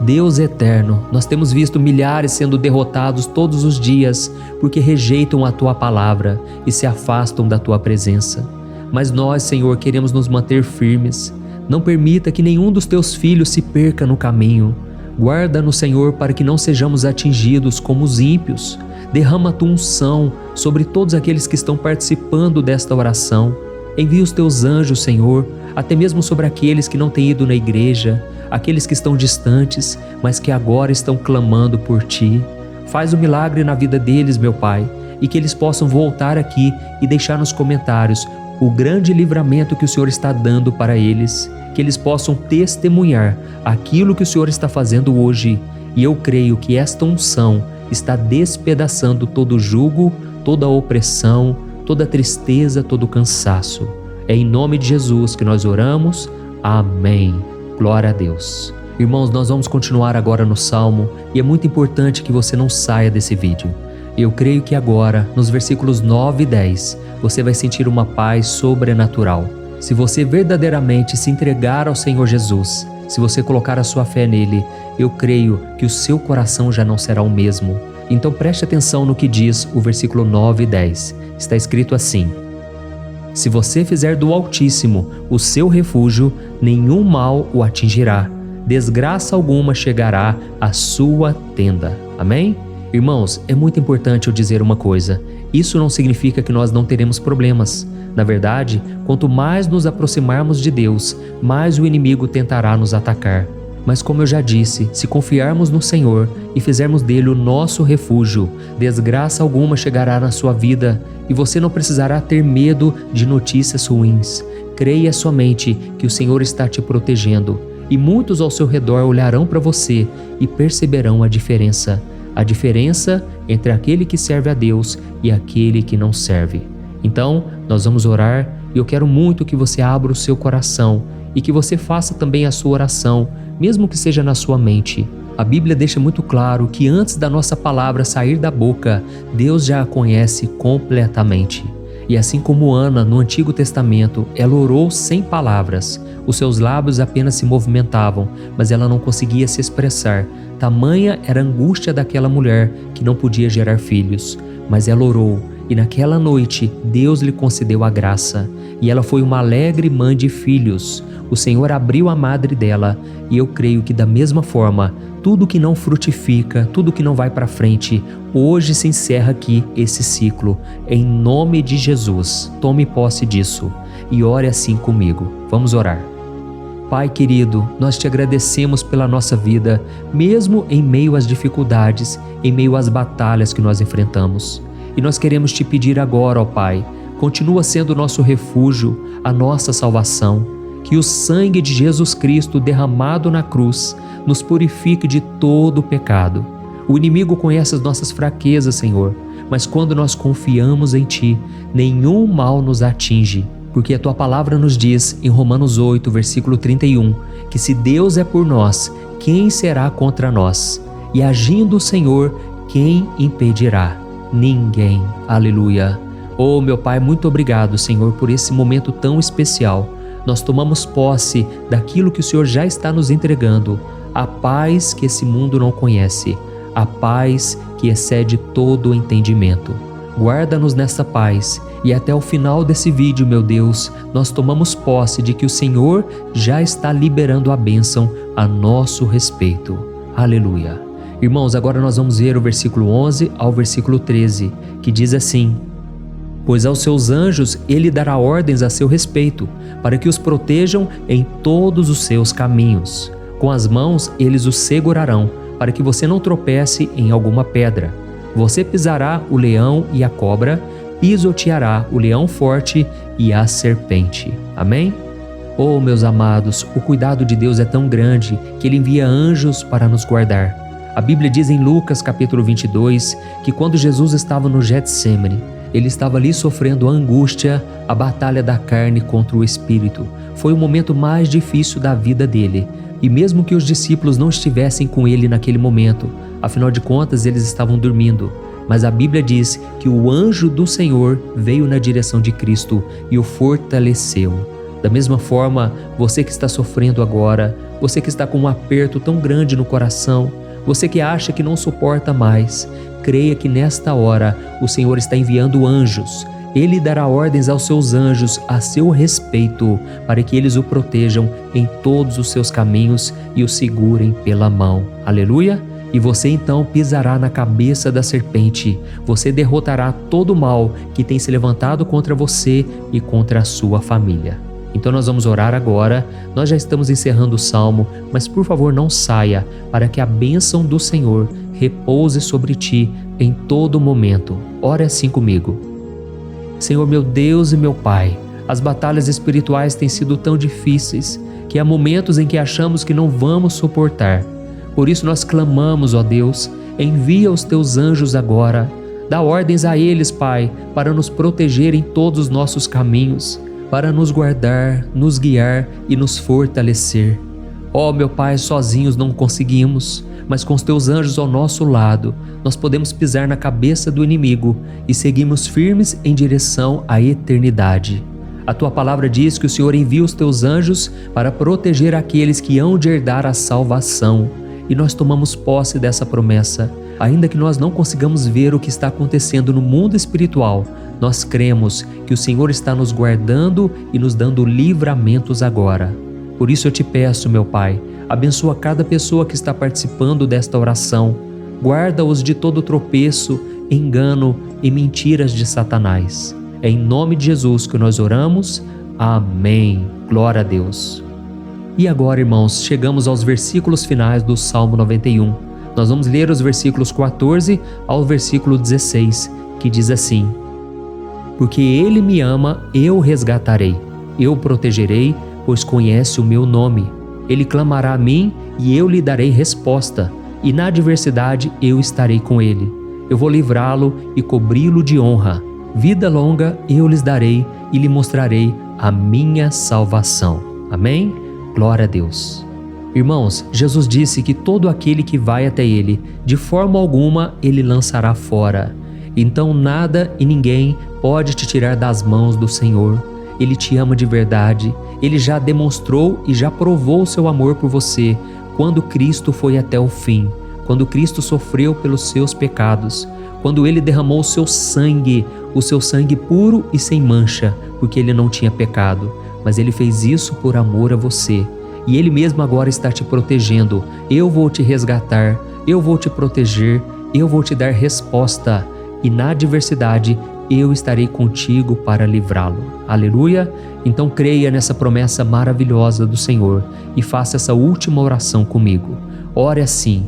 Deus eterno, nós temos visto milhares sendo derrotados todos os dias porque rejeitam a Tua palavra e se afastam da Tua presença. Mas nós, Senhor, queremos nos manter firmes. Não permita que nenhum dos Teus filhos se perca no caminho. Guarda-nos, Senhor, para que não sejamos atingidos como os ímpios. Derrama a Tua unção sobre todos aqueles que estão participando desta oração. Envia os Teus anjos, Senhor, até mesmo sobre aqueles que não têm ido na igreja, aqueles que estão distantes, mas que agora estão clamando por Ti. Faz um milagre na vida deles, meu Pai, e que eles possam voltar aqui e deixar nos comentários o grande livramento que o Senhor está dando para eles, que eles possam testemunhar aquilo que o Senhor está fazendo hoje. E eu creio que esta unção está despedaçando todo jugo, toda opressão, toda tristeza, todo cansaço. É em nome de Jesus que nós oramos. Amém. Glória a Deus. Irmãos, nós vamos continuar agora no Salmo e é muito importante que você não saia desse vídeo. Eu creio que agora, nos versículos 9 e 10, você vai sentir uma paz sobrenatural. Se você verdadeiramente se entregar ao Senhor Jesus, se você colocar a sua fé nele, eu creio que o seu coração já não será o mesmo. Então preste atenção no que diz o versículo 9 e 10. Está escrito assim: Se você fizer do Altíssimo o seu refúgio, nenhum mal o atingirá, desgraça alguma chegará à sua tenda. Amém? Irmãos, é muito importante eu dizer uma coisa: isso não significa que nós não teremos problemas. Na verdade, quanto mais nos aproximarmos de Deus, mais o inimigo tentará nos atacar. Mas como eu já disse, se confiarmos no Senhor e fizermos dele o nosso refúgio, desgraça alguma chegará na sua vida e você não precisará ter medo de notícias ruins. Creia somente que o Senhor está te protegendo e muitos ao seu redor olharão para você e perceberão a diferença entre aquele que serve a Deus e aquele que não serve. Então, nós vamos orar E eu quero muito que você abra o seu coração e que você faça também a sua oração, mesmo que seja na sua mente. A Bíblia deixa muito claro que antes da nossa palavra sair da boca, Deus já a conhece completamente. E assim como Ana, no Antigo Testamento, ela orou sem palavras. Os seus lábios apenas se movimentavam, mas ela não conseguia se expressar. Tamanha era a angústia daquela mulher que não podia gerar filhos. Mas ela orou, e naquela noite Deus lhe concedeu a graça. E ela foi uma alegre mãe de filhos. O Senhor abriu a madre dela, e eu creio que da mesma forma, tudo que não frutifica, tudo que não vai para frente, hoje se encerra aqui esse ciclo. Em nome de Jesus, tome posse disso e ore assim comigo. Vamos orar. Pai querido, nós te agradecemos pela nossa vida, mesmo em meio às dificuldades, em meio às batalhas que nós enfrentamos. E nós queremos te pedir agora, ó Pai, continua sendo o nosso refúgio, a nossa salvação. Que o sangue de Jesus Cristo derramado na cruz nos purifique de todo o pecado. O inimigo conhece as nossas fraquezas, Senhor, mas quando nós confiamos em Ti, nenhum mal nos atinge. Porque a Tua palavra nos diz, em Romanos 8, versículo 31, que se Deus é por nós, quem será contra nós? E agindo o Senhor, quem impedirá? Ninguém. Aleluia. Oh, meu Pai, muito obrigado, Senhor, por esse momento tão especial. Nós tomamos posse daquilo que o Senhor já está nos entregando, a paz que esse mundo não conhece, a paz que excede todo o entendimento. Guarda-nos nessa paz e até o final desse vídeo, meu Deus, nós tomamos posse de que o Senhor já está liberando a bênção a nosso respeito. Aleluia. Irmãos, agora nós vamos ver o versículo 11 ao versículo 13, que diz assim: Pois aos seus anjos ele dará ordens a seu respeito, para que os protejam em todos os seus caminhos. Com as mãos eles os segurarão, para que você não tropece em alguma pedra. Você pisará o leão e a cobra, pisoteará o leão forte e a serpente. Amém? Oh, meus amados, o cuidado de Deus é tão grande que Ele envia anjos para nos guardar. A Bíblia diz em Lucas capítulo 22 que quando Jesus estava no Getsêmani, Ele estava ali sofrendo a angústia, a batalha da carne contra o espírito. Foi o momento mais difícil da vida dele. E mesmo que os discípulos não estivessem com ele naquele momento, afinal de contas eles estavam dormindo. Mas a Bíblia diz que o anjo do Senhor veio na direção de Cristo e o fortaleceu. Da mesma forma, você que está sofrendo agora, você que está com um aperto tão grande no coração, você que acha que não suporta mais, creia que nesta hora o Senhor está enviando anjos. Ele dará ordens aos seus anjos a seu respeito, para que eles o protejam em todos os seus caminhos e o segurem pela mão. Aleluia! E você então pisará na cabeça da serpente. Você derrotará todo o mal que tem se levantado contra você e contra a sua família. Então nós vamos orar agora. Nós já estamos encerrando o salmo, mas por favor não saia, para que a bênção do Senhor repouse sobre ti em todo momento. Ore assim comigo. Senhor meu Deus e meu Pai, as batalhas espirituais têm sido tão difíceis que há momentos em que achamos que não vamos suportar. Por isso nós clamamos, ó Deus, envia os teus anjos agora. Dá ordens a eles, Pai, para nos proteger em todos os nossos caminhos, para nos guardar, nos guiar e nos fortalecer. Ó meu Pai, sozinhos não conseguimos, mas com os teus anjos ao nosso lado, nós podemos pisar na cabeça do inimigo e seguirmos firmes em direção à eternidade. A tua palavra diz que o Senhor envia os teus anjos para proteger aqueles que hão de herdar a salvação. E nós tomamos posse dessa promessa. Ainda que nós não consigamos ver o que está acontecendo no mundo espiritual, nós cremos que o Senhor está nos guardando e nos dando livramentos agora. Por isso eu te peço, meu Pai, abençoa cada pessoa que está participando desta oração. Guarda-os de todo tropeço, engano e mentiras de Satanás. É em nome de Jesus que nós oramos. Amém. Glória a Deus. E agora, irmãos, chegamos aos versículos finais do Salmo 91. Nós vamos ler os versículos 14 ao versículo 16, que diz assim: Porque Ele me ama, eu o resgatarei. Eu o protegerei, pois conhece o meu nome. Ele clamará a mim e eu lhe darei resposta. E na adversidade eu estarei com ele. Eu vou livrá-lo e cobri-lo de honra. Vida longa eu lhes darei e lhe mostrarei a minha salvação. Amém? Glória a Deus. Irmãos, Jesus disse que todo aquele que vai até Ele, de forma alguma Ele lançará fora. Então nada e ninguém pode te tirar das mãos do Senhor. Ele te ama de verdade. Ele já demonstrou e já provou o seu amor por você quando Cristo foi até o fim, quando Cristo sofreu pelos seus pecados, quando Ele derramou o seu sangue puro e sem mancha, porque Ele não tinha pecado, mas Ele fez isso por amor a você. E Ele mesmo agora está te protegendo. Eu vou te resgatar, eu vou te proteger, eu vou te dar resposta. E na adversidade, eu estarei contigo para livrá-lo. Aleluia! Então creia nessa promessa maravilhosa do Senhor e faça essa última oração comigo. Ore assim: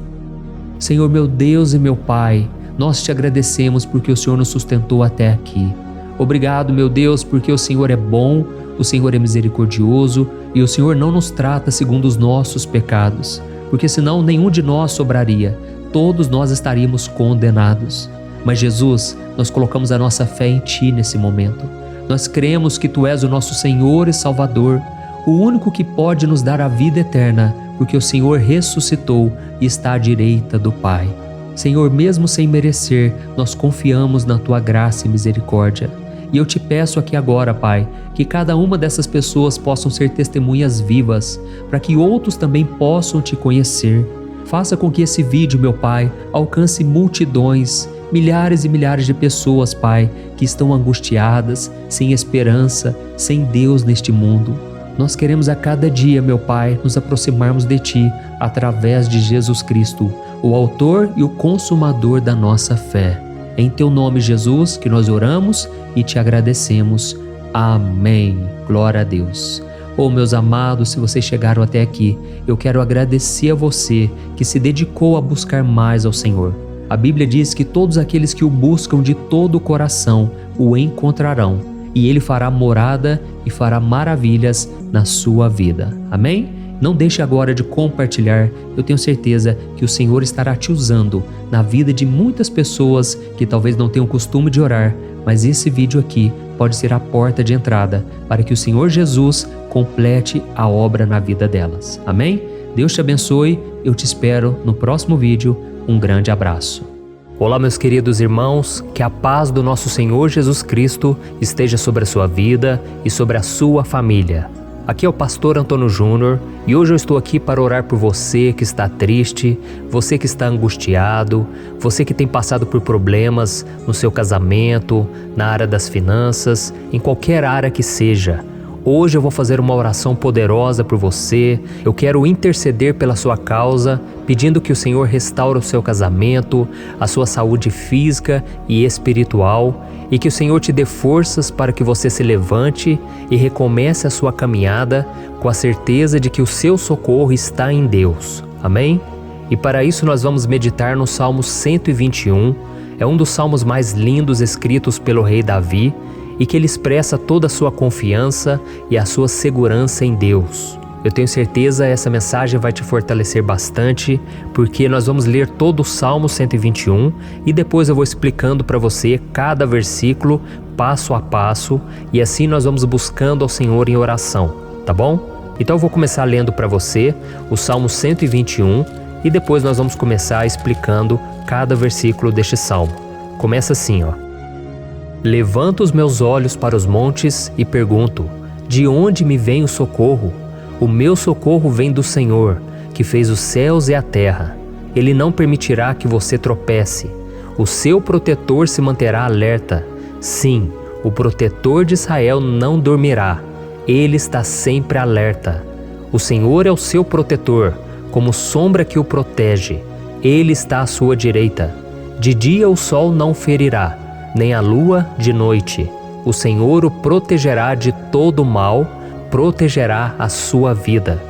Senhor meu Deus e meu Pai, nós te agradecemos porque o Senhor nos sustentou até aqui. Obrigado, meu Deus, porque o Senhor é bom, o Senhor é misericordioso e o Senhor não nos trata segundo os nossos pecados, porque senão nenhum de nós sobraria, todos nós estaríamos condenados. Mas Jesus, nós colocamos a nossa fé em Ti nesse momento. Nós cremos que Tu és o nosso Senhor e Salvador, o único que pode nos dar a vida eterna, porque o Senhor ressuscitou e está à direita do Pai. Senhor, mesmo sem merecer, nós confiamos na Tua graça e misericórdia. E eu te peço aqui agora, Pai, que cada uma dessas pessoas possam ser testemunhas vivas, para que outros também possam Te conhecer. Faça com que esse vídeo, meu Pai, alcance multidões, milhares e milhares de pessoas, Pai, que estão angustiadas, sem esperança, sem Deus neste mundo. Nós queremos a cada dia, meu Pai, nos aproximarmos de Ti através de Jesus Cristo, o autor e o consumador da nossa fé. Em Teu nome, Jesus, que nós oramos e Te agradecemos. Amém. Glória a Deus. Oh, meus amados, se vocês chegaram até aqui, eu quero agradecer a você que se dedicou a buscar mais ao Senhor. A Bíblia diz que todos aqueles que o buscam de todo o coração o encontrarão, e Ele fará morada e fará maravilhas na sua vida. Amém? Não deixe agora de compartilhar, eu tenho certeza que o Senhor estará te usando na vida de muitas pessoas que talvez não tenham costume de orar, mas esse vídeo aqui pode ser a porta de entrada para que o Senhor Jesus complete a obra na vida delas. Amém? Deus te abençoe, eu te espero no próximo vídeo. Um grande abraço. Olá, meus queridos irmãos, que a paz do nosso Senhor Jesus Cristo esteja sobre a sua vida e sobre a sua família. Aqui é o pastor Antônio Júnior e hoje eu estou aqui para orar por você que está triste, você que está angustiado, você que tem passado por problemas no seu casamento, na área das finanças, em qualquer área que seja. Hoje eu vou fazer uma oração poderosa por você. Eu quero interceder pela sua causa, pedindo que o Senhor restaure o seu casamento, a sua saúde física e espiritual, e que o Senhor te dê forças para que você se levante e recomece a sua caminhada com a certeza de que o seu socorro está em Deus. Amém? E para isso nós vamos meditar no Salmo 121. É um dos salmos mais lindos escritos pelo rei Davi, e que ele expressa toda a sua confiança e a sua segurança em Deus. Eu tenho certeza essa mensagem vai te fortalecer bastante, porque nós vamos ler todo o Salmo 121 e depois eu vou explicando para você cada versículo, passo a passo, e assim nós vamos buscando ao Senhor em oração, tá bom? Então eu vou começar lendo para você o Salmo 121 e depois nós vamos começar explicando cada versículo deste salmo. Começa assim, ó. Levanto os meus olhos para os montes e pergunto: de onde me vem o socorro? O meu socorro vem do Senhor, que fez os céus e a terra. Ele não permitirá que você tropece. O seu protetor se manterá alerta. Sim, o protetor de Israel não dormirá. Ele está sempre alerta. O Senhor é o seu protetor, como sombra que o protege. Ele está à sua direita. De dia o sol não ferirá, nem a lua de noite. O Senhor o protegerá de todo mal, protegerá a sua vida.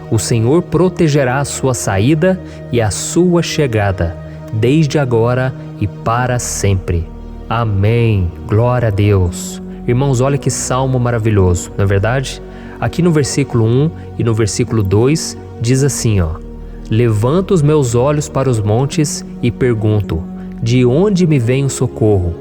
O Senhor protegerá a sua saída e a sua chegada, desde agora e para sempre. Amém. Glória a Deus. Irmãos, olha que salmo maravilhoso, não é verdade? Aqui no versículo 1 e no versículo 2 diz assim, ó: Levanto os meus olhos para os montes e pergunto: de onde me vem o socorro?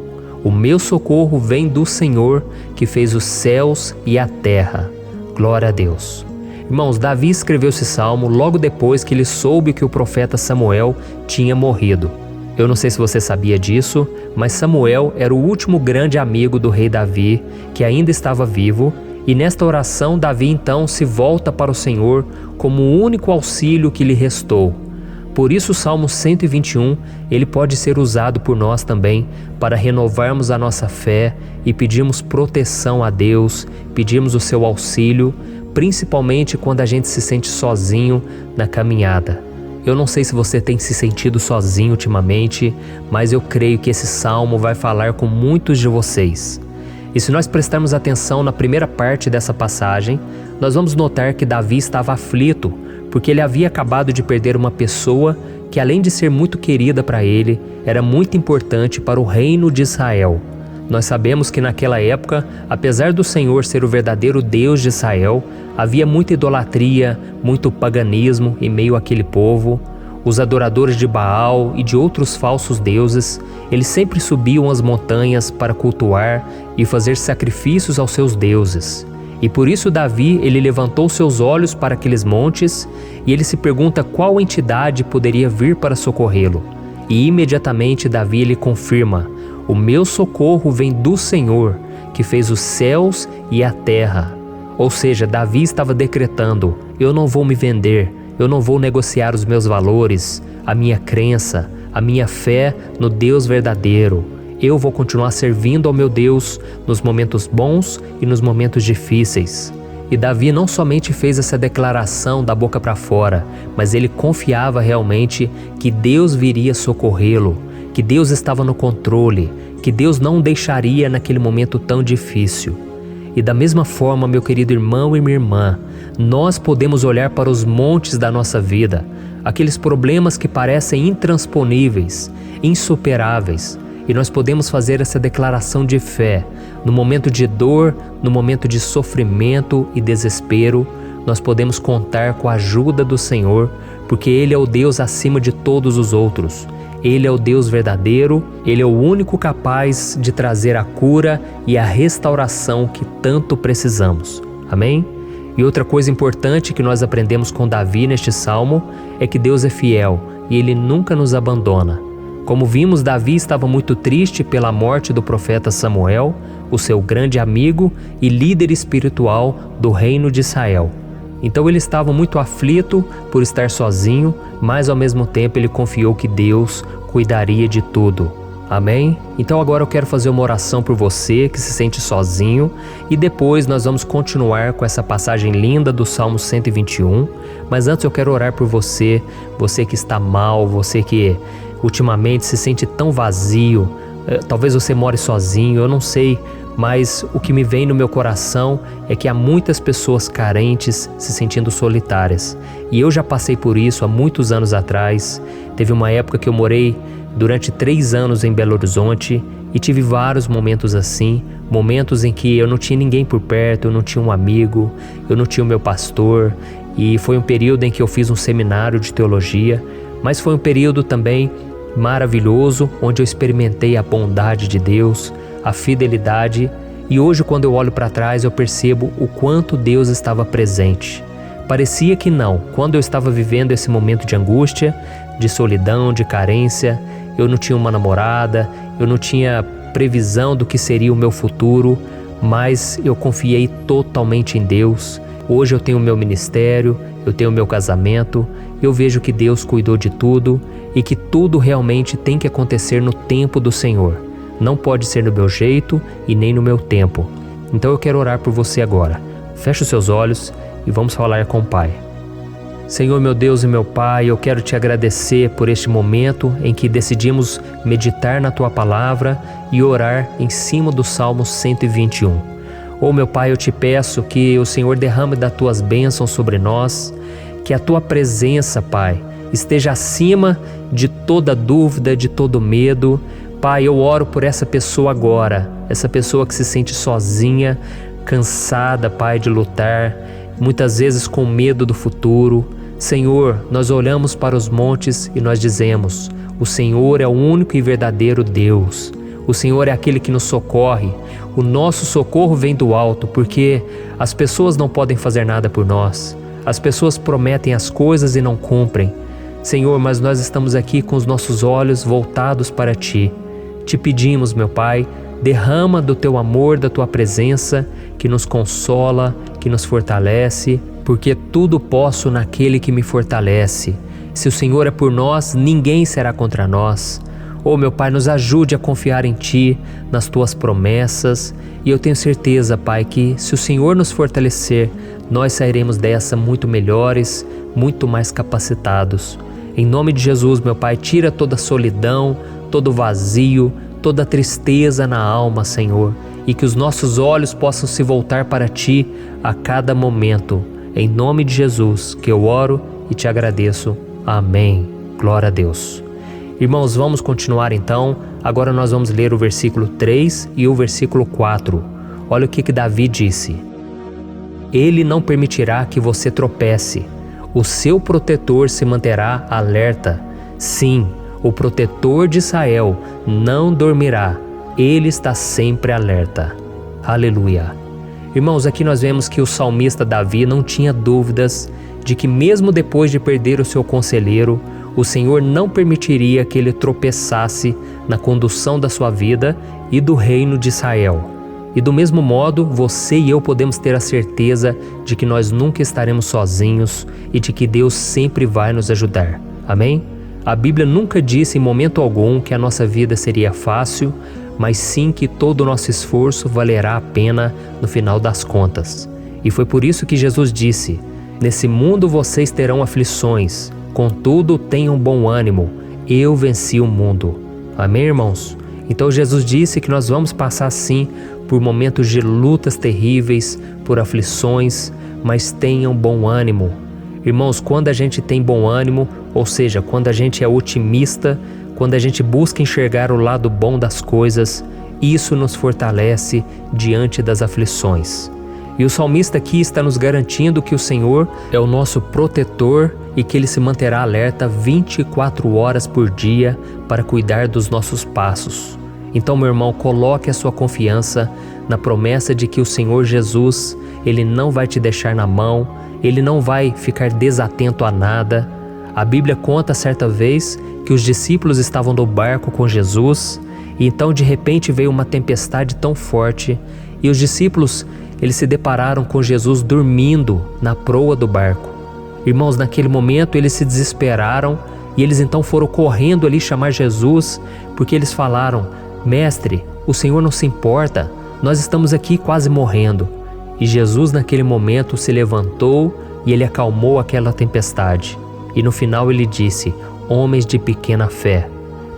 O meu socorro vem do Senhor, que fez os céus e a terra. Glória a Deus. Irmãos, Davi escreveu esse salmo logo depois que ele soube que o profeta Samuel tinha morrido. Eu não sei se você sabia disso, mas Samuel era o último grande amigo do rei Davi, que ainda estava vivo, e nesta oração Davi então se volta para o Senhor como o único auxílio que lhe restou. Por isso o Salmo 121, ele pode ser usado por nós também para renovarmos a nossa fé e pedirmos proteção a Deus, pedirmos o seu auxílio, principalmente quando a gente se sente sozinho na caminhada. Eu não sei se você tem se sentido sozinho ultimamente, mas eu creio que esse salmo vai falar com muitos de vocês. E se nós prestarmos atenção na primeira parte dessa passagem, nós vamos notar que Davi estava aflito, porque ele havia acabado de perder uma pessoa que, além de ser muito querida para ele, era muito importante para o reino de Israel. Nós sabemos que naquela época, apesar do Senhor ser o verdadeiro Deus de Israel, havia muita idolatria, muito paganismo em meio àquele povo. Os adoradores de Baal e de outros falsos deuses, eles sempre subiam as montanhas para cultuar e fazer sacrifícios aos seus deuses. E por isso Davi, ele levantou seus olhos para aqueles montes e ele se pergunta qual entidade poderia vir para socorrê-lo. E imediatamente Davi ele confirma: o meu socorro vem do Senhor, que fez os céus e a terra. Ou seja, Davi estava decretando: eu não vou me vender, eu não vou negociar os meus valores, a minha crença, a minha fé no Deus verdadeiro. Eu vou continuar servindo ao meu Deus nos momentos bons e nos momentos difíceis. E Davi não somente fez essa declaração da boca para fora, mas ele confiava realmente que Deus viria socorrê-lo, que Deus estava no controle, que Deus não o deixaria naquele momento tão difícil. E da mesma forma, meu querido irmão e minha irmã, nós podemos olhar para os montes da nossa vida, aqueles problemas que parecem intransponíveis, insuperáveis, e nós podemos fazer essa declaração de fé. No momento de dor, no momento de sofrimento e desespero, nós podemos contar com a ajuda do Senhor, porque Ele é o Deus acima de todos os outros. Ele é o Deus verdadeiro, Ele é o único capaz de trazer a cura e a restauração que tanto precisamos. Amém? E outra coisa importante que nós aprendemos com Davi neste salmo é que Deus é fiel e Ele nunca nos abandona. Como vimos, Davi estava muito triste pela morte do profeta Samuel, o seu grande amigo e líder espiritual do reino de Israel. Então ele estava muito aflito por estar sozinho, mas ao mesmo tempo ele confiou que Deus cuidaria de tudo. Amém? Então agora eu quero fazer uma oração por você que se sente sozinho e depois nós vamos continuar com essa passagem linda do Salmo 121. Mas antes eu quero orar por você, você que está mal, você que ultimamente se sente tão vazio, talvez você more sozinho, eu não sei, mas o que me vem no meu coração é que há muitas pessoas carentes se sentindo solitárias. E eu já passei por isso há muitos anos atrás. Teve uma época que eu morei durante 3 anos em Belo Horizonte e tive vários momentos assim, momentos em que eu não tinha ninguém por perto, eu não tinha um amigo, eu não tinha o meu pastor, e foi um período em que eu fiz um seminário de teologia, mas foi um período também maravilhoso, onde eu experimentei a bondade de Deus, a fidelidade, e hoje quando eu olho para trás eu percebo o quanto Deus estava presente. Parecia que não, quando eu estava vivendo esse momento de angústia, de solidão, de carência, eu não tinha uma namorada, eu não tinha previsão do que seria o meu futuro, mas eu confiei totalmente em Deus. Hoje eu tenho o meu ministério, eu tenho o meu casamento, eu vejo que Deus cuidou de tudo e que tudo realmente tem que acontecer no tempo do Senhor. Não pode ser no meu jeito e nem no meu tempo. Então eu quero orar por você agora. Feche os seus olhos e vamos falar com o Pai. Senhor, meu Deus e meu Pai, eu quero te agradecer por este momento em que decidimos meditar na Tua Palavra e orar em cima do Salmo 121. Oh, meu Pai, eu te peço que o Senhor derrame das Tuas bênçãos sobre nós, que a Tua presença, Pai, esteja acima de toda dúvida, de todo medo. Pai, eu oro por essa pessoa agora, essa pessoa que se sente sozinha, cansada, Pai, de lutar, muitas vezes com medo do futuro. Senhor, nós olhamos para os montes e nós dizemos: o Senhor é o único e verdadeiro Deus. O O Senhor é aquele que nos socorre. O nosso socorro vem do alto, porque as pessoas não podem fazer nada por nós. As pessoas prometem as coisas e não cumprem. Senhor, mas nós estamos aqui com os nossos olhos voltados para Ti. Te pedimos, meu Pai, derrama do Teu amor, da Tua presença, que nos consola, que nos fortalece, porque tudo posso naquele que me fortalece. Se o Senhor é por nós, ninguém será contra nós. Oh, meu Pai, nos ajude a confiar em Ti, nas Tuas promessas, e eu tenho certeza, Pai, que se o Senhor nos fortalecer, nós sairemos dessa muito melhores, muito mais capacitados. Em nome de Jesus, meu Pai, tira toda a solidão, todo o vazio, toda a tristeza na alma, Senhor, e que os nossos olhos possam se voltar para Ti a cada momento. Em nome de Jesus, que eu oro e te agradeço. Amém. Glória a Deus. Irmãos, vamos continuar então. Agora nós vamos ler o versículo 3 e o versículo 4. Olha o que Davi disse. Ele não permitirá que você tropece. O seu protetor se manterá alerta. Sim, o protetor de Israel não dormirá. Ele está sempre alerta. Aleluia. Irmãos, aqui nós vemos que o salmista Davi não tinha dúvidas de que mesmo depois de perder o seu conselheiro, o Senhor não permitiria que ele tropeçasse na condução da sua vida e do reino de Israel. E do mesmo modo, você e eu podemos ter a certeza de que nós nunca estaremos sozinhos e de que Deus sempre vai nos ajudar. Amém? A Bíblia nunca disse em momento algum que a nossa vida seria fácil, mas sim que todo o nosso esforço valerá a pena no final das contas. E foi por isso que Jesus disse: nesse mundo vocês terão aflições, contudo tenham bom ânimo, eu venci o mundo. Amém, irmãos? Então Jesus disse que nós vamos passar sim por momentos de lutas terríveis, por aflições, mas tenham bom ânimo. Irmãos, quando a gente tem bom ânimo, ou seja, quando a gente é otimista, quando a gente busca enxergar o lado bom das coisas, isso nos fortalece diante das aflições. E o salmista aqui está nos garantindo que o Senhor é o nosso protetor e que Ele se manterá alerta 24 horas por dia para cuidar dos nossos passos. Então, meu irmão, coloque a sua confiança na promessa de que o Senhor Jesus, Ele não vai te deixar na mão, Ele não vai ficar desatento a nada. A Bíblia conta certa vez que os discípulos estavam no barco com Jesus e então de repente veio uma tempestade tão forte e os discípulos eles se depararam com Jesus dormindo na proa do barco. Irmãos, naquele momento eles se desesperaram e eles então foram correndo ali chamar Jesus, porque eles falaram: Mestre, o Senhor não se importa, nós estamos aqui quase morrendo. E Jesus naquele momento se levantou e Ele acalmou aquela tempestade. E no final Ele disse: homens de pequena fé.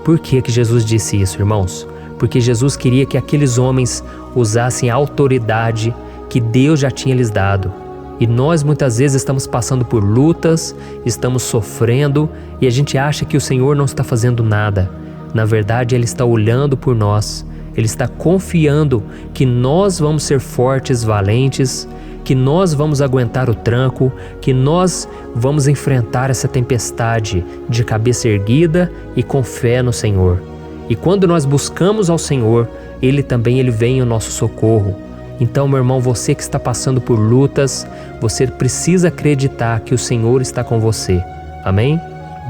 Por que Jesus disse isso, irmãos? Porque Jesus queria que aqueles homens usassem a autoridade que Deus já tinha lhes dado. E nós muitas vezes estamos passando por lutas, estamos sofrendo e a gente acha que o Senhor não está fazendo nada. Na verdade, Ele está olhando por nós. Ele está confiando que nós vamos ser fortes, valentes, que nós vamos aguentar o tranco, que nós vamos enfrentar essa tempestade de cabeça erguida e com fé no Senhor. E quando nós buscamos ao Senhor, Ele vem ao nosso socorro. Então, meu irmão, você que está passando por lutas, você precisa acreditar que o Senhor está com você. Amém?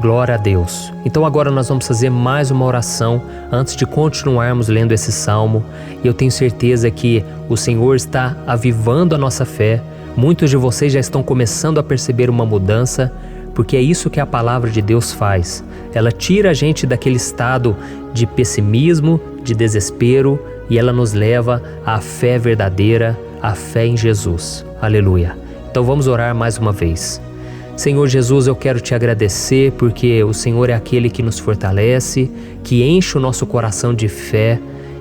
Glória a Deus. Então agora nós vamos fazer mais uma oração antes de continuarmos lendo esse salmo. E eu tenho certeza que o Senhor está avivando a nossa fé. Muitos de vocês já estão começando a perceber uma mudança, porque é isso que a palavra de Deus faz. Ela tira a gente daquele estado de pessimismo, de desespero, e ela nos leva à fé verdadeira, à fé em Jesus. Aleluia. Então vamos orar mais uma vez. Senhor Jesus, eu quero te agradecer porque o Senhor é aquele que nos fortalece, que enche o nosso coração de fé.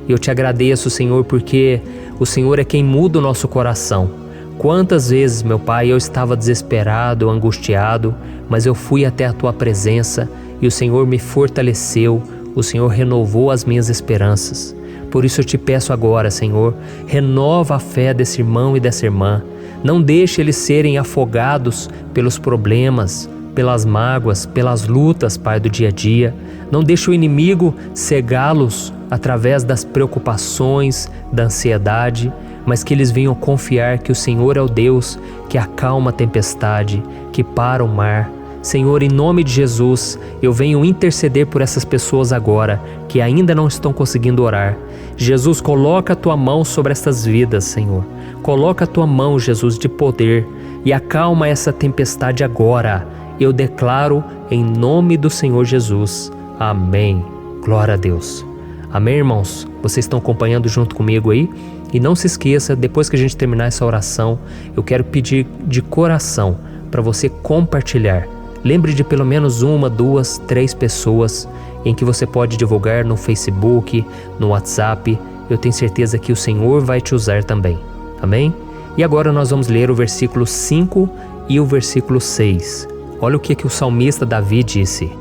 E eu te agradeço, Senhor, porque o Senhor é quem muda o nosso coração. Quantas vezes, meu Pai, eu estava desesperado, angustiado, mas eu fui até a Tua presença e o Senhor me fortaleceu, o Senhor renovou as minhas esperanças. Por isso eu te peço agora, Senhor, renova a fé desse irmão e dessa irmã. Não deixe eles serem afogados pelos problemas, pelas mágoas, pelas lutas, Pai, do dia a dia. Não deixe o inimigo cegá-los através das preocupações, da ansiedade, mas que eles venham confiar que o Senhor é o Deus que acalma a tempestade, que para o mar. Senhor, em nome de Jesus, eu venho interceder por essas pessoas agora que ainda não estão conseguindo orar. Jesus, coloca a Tua mão sobre essas vidas, Senhor. Coloca a Tua mão, Jesus, de poder e acalma essa tempestade agora. Eu declaro em nome do Senhor Jesus. Amém. Glória a Deus. Amém, irmãos? Vocês estão acompanhando junto comigo aí? E não se esqueça, depois que a gente terminar essa oração, eu quero pedir de coração para você compartilhar. Lembre de pelo menos 1, 2, 3 pessoas em que você pode divulgar no Facebook, no WhatsApp. Eu tenho certeza que o Senhor vai te usar também. Amém? E agora nós vamos ler o versículo 5 e o versículo 6. Olha o que o salmista Davi disse.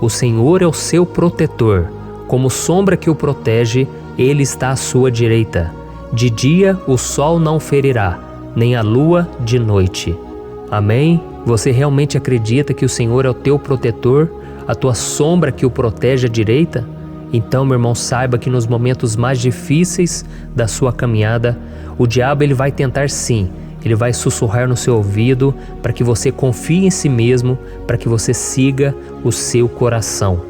O Senhor é o seu protetor, como sombra que o protege, Ele está à sua direita. De dia o sol não ferirá, nem a lua de noite. Amém? Você realmente acredita que o Senhor é o teu protetor, a tua sombra que o protege à direita? Então, meu irmão, saiba que nos momentos mais difíceis da sua caminhada, o diabo ele vai tentar sim, ele vai sussurrar no seu ouvido para que você confie em si mesmo, para que você siga o seu coração.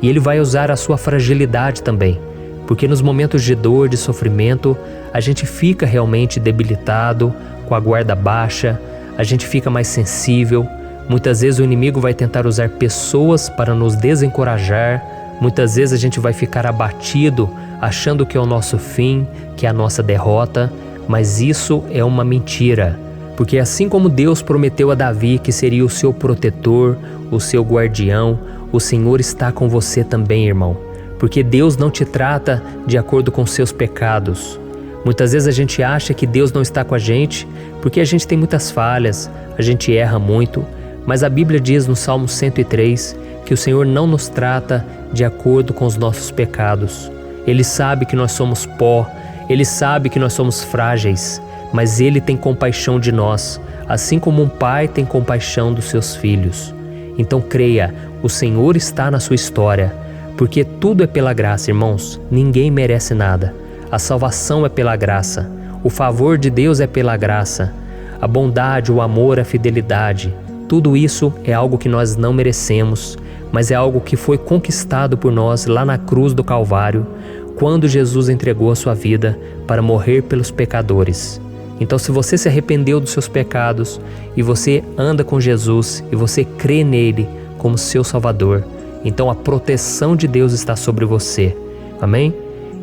E ele vai usar a sua fragilidade também, porque nos momentos de dor, de sofrimento, a gente fica realmente debilitado, com a guarda baixa, a gente fica mais sensível. Muitas vezes o inimigo vai tentar usar pessoas para nos desencorajar. Muitas vezes a gente vai ficar abatido, achando que é o nosso fim, que é a nossa derrota. Mas isso é uma mentira. Porque assim como Deus prometeu a Davi que seria o seu protetor, o seu guardião, o Senhor está com você também, irmão. Porque Deus não te trata de acordo com seus pecados. Muitas vezes a gente acha que Deus não está com a gente porque a gente tem muitas falhas, a gente erra muito, mas a Bíblia diz no Salmo 103 que o Senhor não nos trata de acordo com os nossos pecados. Ele sabe que nós somos pó, Ele sabe que nós somos frágeis, mas Ele tem compaixão de nós, assim como um pai tem compaixão dos seus filhos. Então creia, o Senhor está na sua história, porque tudo é pela graça, irmãos, ninguém merece nada. A salvação é pela graça, o favor de Deus é pela graça, a bondade, o amor, a fidelidade, tudo isso é algo que nós não merecemos, mas é algo que foi conquistado por nós lá na cruz do Calvário, quando Jesus entregou a sua vida para morrer pelos pecadores. Então, se você se arrependeu dos seus pecados e você anda com Jesus e você crê nele como seu Salvador, então a proteção de Deus está sobre você. Amém?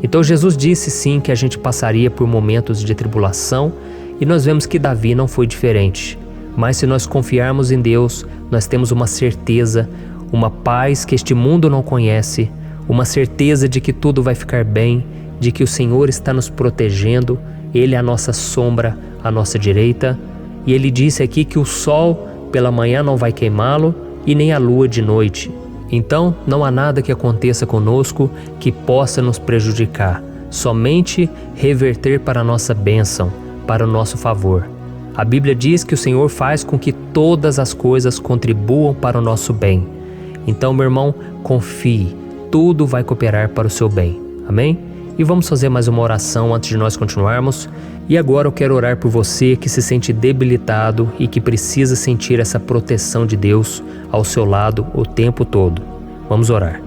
Então Jesus disse sim que a gente passaria por momentos de tribulação e nós vemos que Davi não foi diferente. Mas se nós confiarmos em Deus, nós temos uma certeza, uma paz que este mundo não conhece, uma certeza de que tudo vai ficar bem, de que o Senhor está nos protegendo, Ele é a nossa sombra, à nossa direita. E Ele disse aqui que o sol pela manhã não vai queimá-lo e nem a lua de noite. Então, não há nada que aconteça conosco que possa nos prejudicar, somente reverter para a nossa bênção, para o nosso favor. A Bíblia diz que o Senhor faz com que todas as coisas contribuam para o nosso bem. Então, meu irmão, confie, tudo vai cooperar para o seu bem. Amém? E vamos fazer mais uma oração antes de nós continuarmos. E agora eu quero orar por você que se sente debilitado e que precisa sentir essa proteção de Deus ao seu lado o tempo todo. Vamos orar.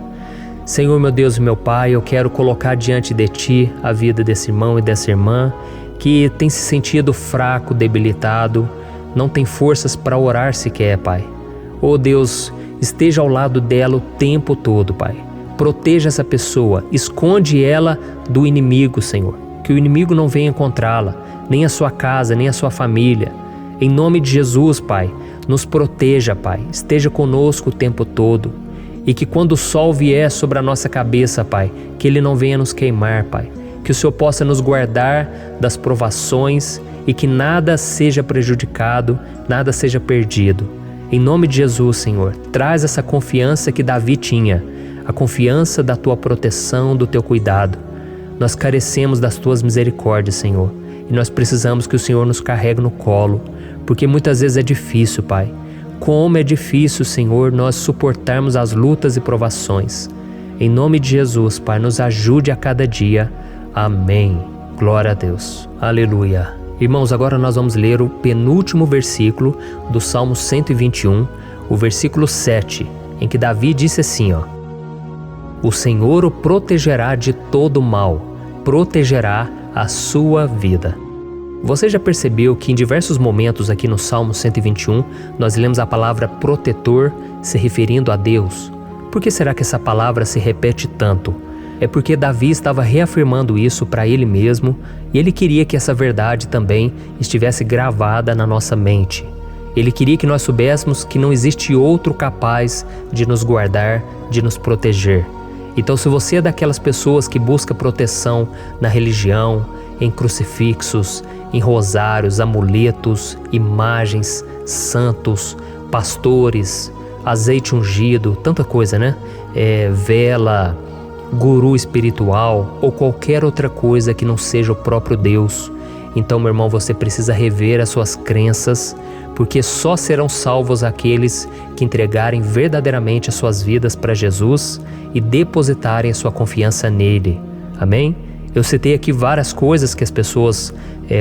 Senhor, meu Deus e meu Pai, eu quero colocar diante de Ti a vida desse irmão e dessa irmã que tem se sentido fraco, debilitado, não tem forças para orar sequer, Pai. Oh Deus, esteja ao lado dela o tempo todo, Pai. Proteja essa pessoa, esconde ela do inimigo, Senhor. Que o inimigo não venha encontrá-la, nem a sua casa, nem a sua família. Em nome de Jesus, Pai, nos proteja, Pai. Esteja conosco o tempo todo. E que quando o sol vier sobre a nossa cabeça, Pai, que ele não venha nos queimar, Pai. Que o Senhor possa nos guardar das provações e que nada seja prejudicado, nada seja perdido. Em nome de Jesus, Senhor, traz essa confiança que Davi tinha, a confiança da Tua proteção, do Teu cuidado. Nós carecemos das Tuas misericórdias, Senhor, e nós precisamos que o Senhor nos carregue no colo, porque muitas vezes é difícil, Pai. Como é difícil, Senhor, nós suportarmos as lutas e provações. Em nome de Jesus, Pai, nos ajude a cada dia. Amém. Glória a Deus. Aleluia. Irmãos, agora nós vamos ler o penúltimo versículo do Salmo 121, o versículo 7, em que Davi disse assim, O Senhor o protegerá de todo mal, protegerá a sua vida. Você já percebeu que em diversos momentos aqui no Salmo 121, nós lemos a palavra protetor se referindo a Deus? Por que será que essa palavra se repete tanto? É porque Davi estava reafirmando isso para ele mesmo e ele queria que essa verdade também estivesse gravada na nossa mente. Ele queria que nós soubéssemos que não existe outro capaz de nos guardar, de nos proteger. Então, se você é daquelas pessoas que busca proteção na religião, em crucifixos, em rosários, amuletos, imagens, santos, pastores, azeite ungido, tanta coisa, né? Vela, guru espiritual ou qualquer outra coisa que não seja o próprio Deus. Então, meu irmão, você precisa rever as suas crenças, porque só serão salvos aqueles que entregarem verdadeiramente as suas vidas para Jesus e depositarem a sua confiança nele. Amém? Eu citei aqui várias coisas que as pessoas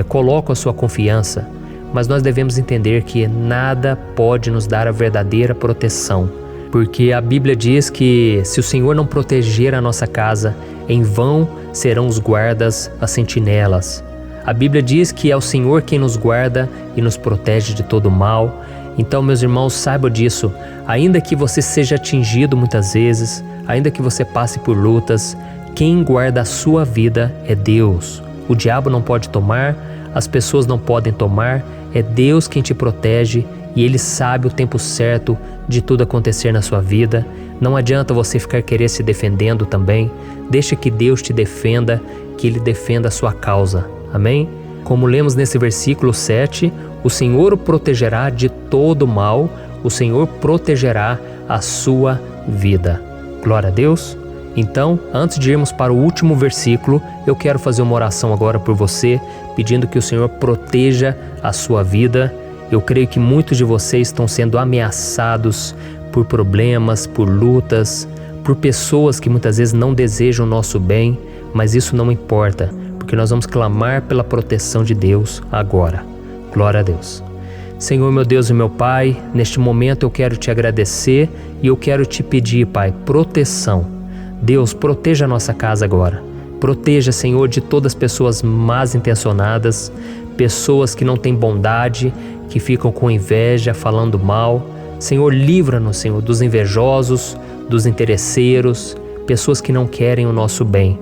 colocam a sua confiança, mas nós devemos entender que nada pode nos dar a verdadeira proteção, porque a Bíblia diz que se o Senhor não proteger a nossa casa, em vão serão os guardas, as sentinelas. A Bíblia diz que é o Senhor quem nos guarda e nos protege de todo mal. Então, meus irmãos, saibam disso. Ainda que você seja atingido muitas vezes, ainda que você passe por lutas, quem guarda a sua vida é Deus. O diabo não pode tomar, as pessoas não podem tomar, é Deus quem te protege e Ele sabe o tempo certo de tudo acontecer na sua vida. Não adianta você ficar querer se defendendo também. Deixa que Deus te defenda, que Ele defenda a sua causa. Amém? Como lemos nesse versículo 7, o Senhor o protegerá de todo mal, o Senhor protegerá a sua vida. Glória a Deus. Então, antes de irmos para o último versículo, eu quero fazer uma oração agora por você, pedindo que o Senhor proteja a sua vida. Eu creio que muitos de vocês estão sendo ameaçados por problemas, por lutas, por pessoas que muitas vezes não desejam o nosso bem, mas isso não importa, porque nós vamos clamar pela proteção de Deus agora. Glória a Deus. Senhor, meu Deus e meu Pai, neste momento eu quero te agradecer e eu quero te pedir, Pai, proteção. Deus, proteja a nossa casa agora. Proteja, Senhor, de todas as pessoas mal intencionadas, pessoas que não têm bondade, que ficam com inveja, falando mal. Senhor, livra-nos, Senhor, dos invejosos, dos interesseiros, pessoas que não querem o nosso bem.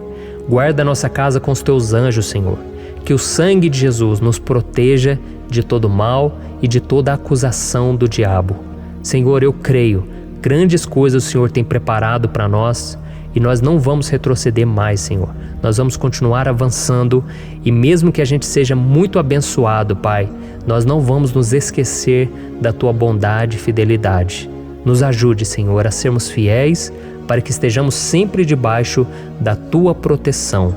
Guarda a nossa casa com os teus anjos, Senhor. Que o sangue de Jesus nos proteja de todo mal e de toda acusação do diabo. Senhor, eu creio, grandes coisas o Senhor tem preparado para nós e nós não vamos retroceder mais, Senhor. Nós vamos continuar avançando e mesmo que a gente seja muito abençoado, Pai, nós não vamos nos esquecer da Tua bondade e fidelidade. Nos ajude, Senhor, a sermos fiéis para que estejamos sempre debaixo da Tua proteção.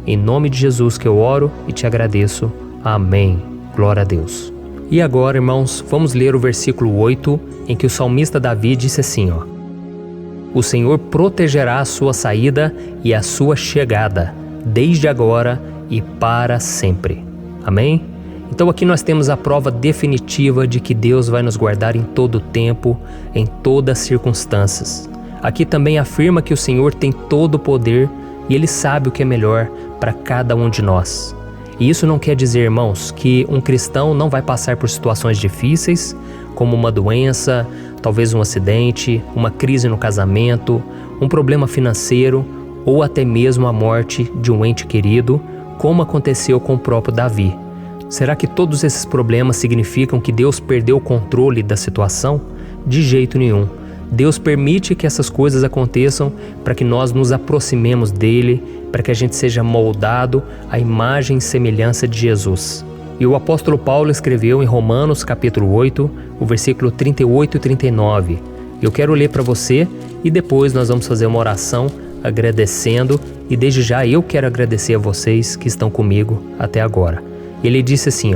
Em nome de Jesus que eu oro e te agradeço. Amém. Glória a Deus. E agora, irmãos, vamos ler o versículo 8, em que o salmista Davi disse assim, O Senhor protegerá a sua saída e a sua chegada, desde agora e para sempre. Amém? Então aqui nós temos a prova definitiva de que Deus vai nos guardar em todo o tempo, em todas as circunstâncias. Aqui também afirma que o Senhor tem todo o poder e Ele sabe o que é melhor para cada um de nós. E isso não quer dizer, irmãos, que um cristão não vai passar por situações difíceis, como uma doença, talvez um acidente, uma crise no casamento, um problema financeiro ou até mesmo a morte de um ente querido, como aconteceu com o próprio Davi. Será que todos esses problemas significam que Deus perdeu o controle da situação? De jeito nenhum. Deus permite que essas coisas aconteçam para que nós nos aproximemos dele, para que a gente seja moldado à imagem e semelhança de Jesus. E o apóstolo Paulo escreveu em Romanos capítulo 8, o versículo 38 e 39. Eu quero ler para você e depois nós vamos fazer uma oração agradecendo e desde já eu quero agradecer a vocês que estão comigo até agora. Ele disse assim,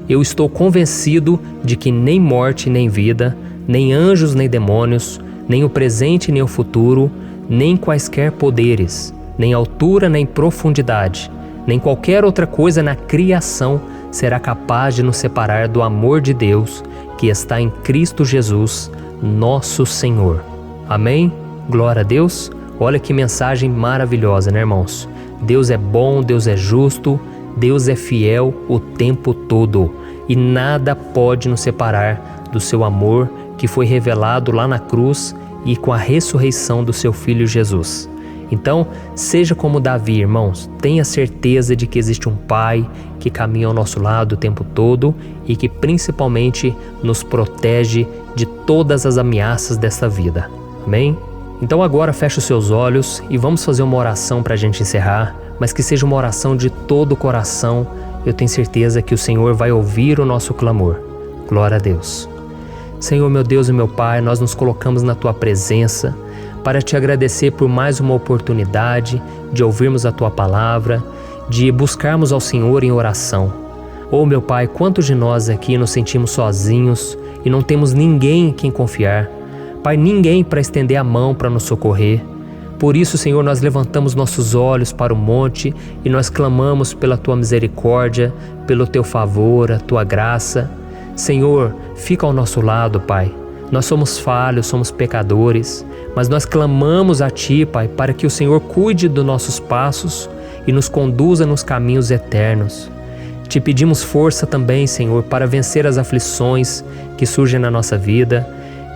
Eu estou convencido de que nem morte nem vida, nem anjos nem demônios, nem o presente nem o futuro, nem quaisquer poderes, nem altura nem profundidade, nem qualquer outra coisa na criação será capaz de nos separar do amor de Deus que está em Cristo Jesus, nosso Senhor. Amém? Glória a Deus. Olha que mensagem maravilhosa, né, irmãos? Deus é bom, Deus é justo, Deus é fiel o tempo todo e nada pode nos separar do seu amor que foi revelado lá na cruz e com a ressurreição do seu Filho Jesus. Então, seja como Davi, irmãos, tenha certeza de que existe um Pai que caminha ao nosso lado o tempo todo e que principalmente nos protege de todas as ameaças dessa vida. Amém? Então agora feche os seus olhos e vamos fazer uma oração para a gente encerrar, mas que seja uma oração de todo o coração. Eu tenho certeza que o Senhor vai ouvir o nosso clamor. Glória a Deus. Senhor, meu Deus e meu Pai, nós nos colocamos na Tua presença para Te agradecer por mais uma oportunidade de ouvirmos a Tua palavra, de buscarmos ao Senhor em oração. Oh, meu Pai, quantos de nós aqui nos sentimos sozinhos e não temos ninguém em quem confiar. Pai, ninguém para estender a mão para nos socorrer. Por isso, Senhor, nós levantamos nossos olhos para o monte e nós clamamos pela Tua misericórdia, pelo Teu favor, a Tua graça. Senhor, fica ao nosso lado, Pai. Nós somos falhos, somos pecadores, mas nós clamamos a Ti, Pai, para que o Senhor cuide dos nossos passos e nos conduza nos caminhos eternos. Te pedimos força também, Senhor, para vencer as aflições que surgem na nossa vida,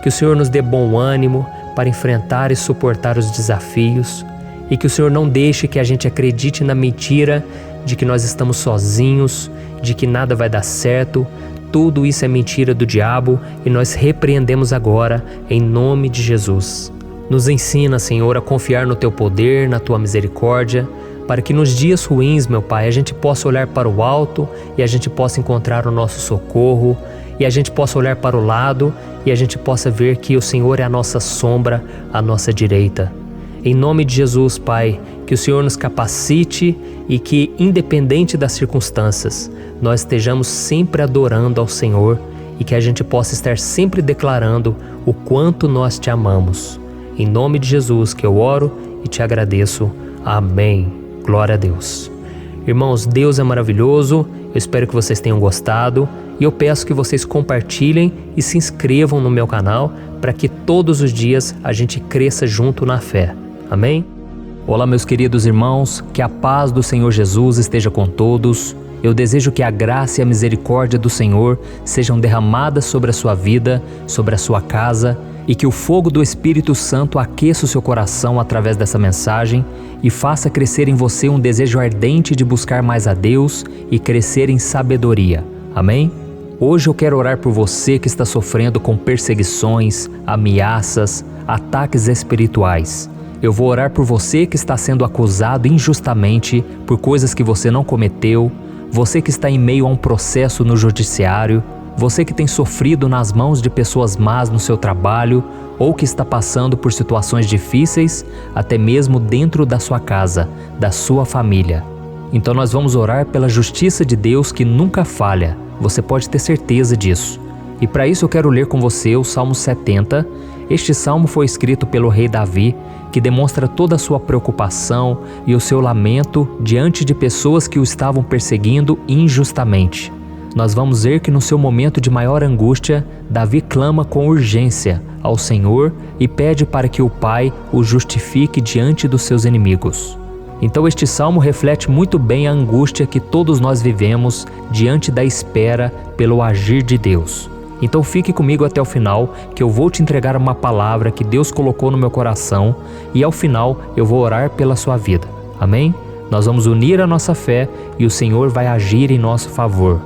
que o Senhor nos dê bom ânimo para enfrentar e suportar os desafios e que o Senhor não deixe que a gente acredite na mentira de que nós estamos sozinhos, de que nada vai dar certo. Tudo isso é mentira do diabo e nós repreendemos agora em nome de Jesus. Nos ensina, Senhor, a confiar no Teu poder, na Tua misericórdia, para que nos dias ruins, meu Pai, a gente possa olhar para o alto e a gente possa encontrar o nosso socorro, e a gente possa olhar para o lado e a gente possa ver que o Senhor é a nossa sombra, a nossa direita. Em nome de Jesus, Pai, que o Senhor nos capacite e que, independente das circunstâncias, nós estejamos sempre adorando ao Senhor e que a gente possa estar sempre declarando o quanto nós Te amamos. Em nome de Jesus que eu oro e Te agradeço. Amém. Glória a Deus. Irmãos, Deus é maravilhoso. Eu espero que vocês tenham gostado e eu peço que vocês compartilhem e se inscrevam no meu canal para que todos os dias a gente cresça junto na fé. Amém? Olá, meus queridos irmãos, que a paz do Senhor Jesus esteja com todos. Eu desejo que a graça e a misericórdia do Senhor sejam derramadas sobre a sua vida, sobre a sua casa, e que o fogo do Espírito Santo aqueça o seu coração através dessa mensagem e faça crescer em você um desejo ardente de buscar mais a Deus e crescer em sabedoria. Amém? Hoje eu quero orar por você que está sofrendo com perseguições, ameaças, ataques espirituais. Eu vou orar por você que está sendo acusado injustamente por coisas que você não cometeu, você que está em meio a um processo no judiciário, você que tem sofrido nas mãos de pessoas más no seu trabalho ou que está passando por situações difíceis, até mesmo dentro da sua casa, da sua família. Então nós vamos orar pela justiça de Deus que nunca falha, você pode ter certeza disso. E para isso eu quero ler com você o Salmo 70. Este salmo foi escrito pelo rei Davi, que demonstra toda a sua preocupação e o seu lamento diante de pessoas que o estavam perseguindo injustamente. Nós vamos ver que no seu momento de maior angústia, Davi clama com urgência ao Senhor e pede para que o Pai o justifique diante dos seus inimigos. Então este salmo reflete muito bem a angústia que todos nós vivemos diante da espera pelo agir de Deus. Então fique comigo até o final, que eu vou te entregar uma palavra que Deus colocou no meu coração e ao final eu vou orar pela sua vida. Amém? Nós vamos unir a nossa fé e o Senhor vai agir em nosso favor.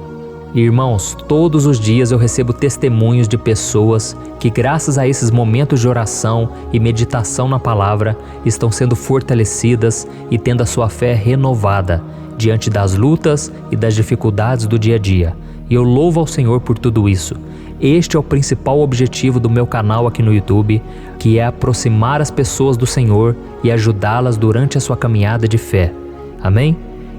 Irmãos, todos os dias eu recebo testemunhos de pessoas que, graças a esses momentos de oração e meditação na palavra, estão sendo fortalecidas e tendo a sua fé renovada diante das lutas e das dificuldades do dia a dia. E eu louvo ao Senhor por tudo isso. Este é o principal objetivo do meu canal aqui no YouTube, que é aproximar as pessoas do Senhor e ajudá-las durante a sua caminhada de fé. Amém?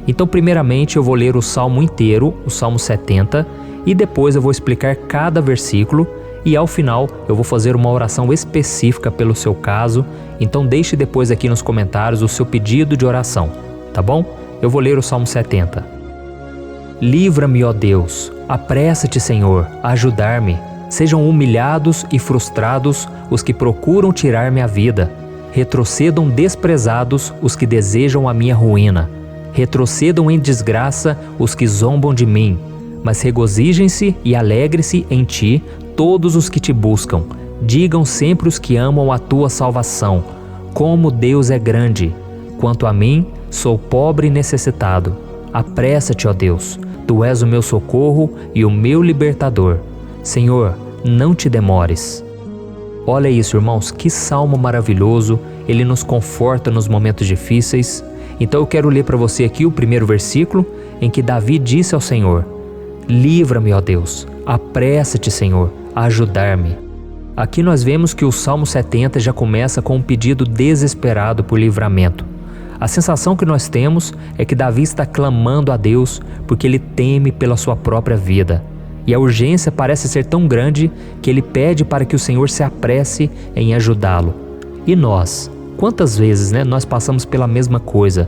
Então, primeiramente, eu vou ler o Salmo inteiro, o Salmo 70, e depois eu vou explicar cada versículo e ao final eu vou fazer uma oração específica pelo seu caso, então deixe depois aqui nos comentários o seu pedido de oração, tá bom? Eu vou ler o Salmo 70. Livra-me, ó Deus, apressa-te, Senhor, a ajudar-me. Sejam humilhados e frustrados os que procuram tirar-me a vida. Retrocedam desprezados os que desejam a minha ruína. Retrocedam em desgraça os que zombam de mim. Mas regozijem-se e alegre-se em ti todos os que te buscam. Digam sempre os que amam a tua salvação. Como Deus é grande! Quanto a mim, sou pobre e necessitado. Apressa-te, ó Deus. Tu és o meu socorro e o meu libertador. Senhor, não te demores. Olha isso, irmãos, que salmo maravilhoso. Ele nos conforta nos momentos difíceis. Então eu quero ler para você aqui o primeiro versículo em que Davi disse ao Senhor: livra-me, ó Deus, apressa-te, Senhor, a ajudar-me. Aqui nós vemos que o Salmo 70 já começa com um pedido desesperado por livramento. A sensação que nós temos é que Davi está clamando a Deus porque ele teme pela sua própria vida. E a urgência parece ser tão grande que ele pede para que o Senhor se apresse em ajudá-lo. E nós? Quantas vezes nós passamos pela mesma coisa?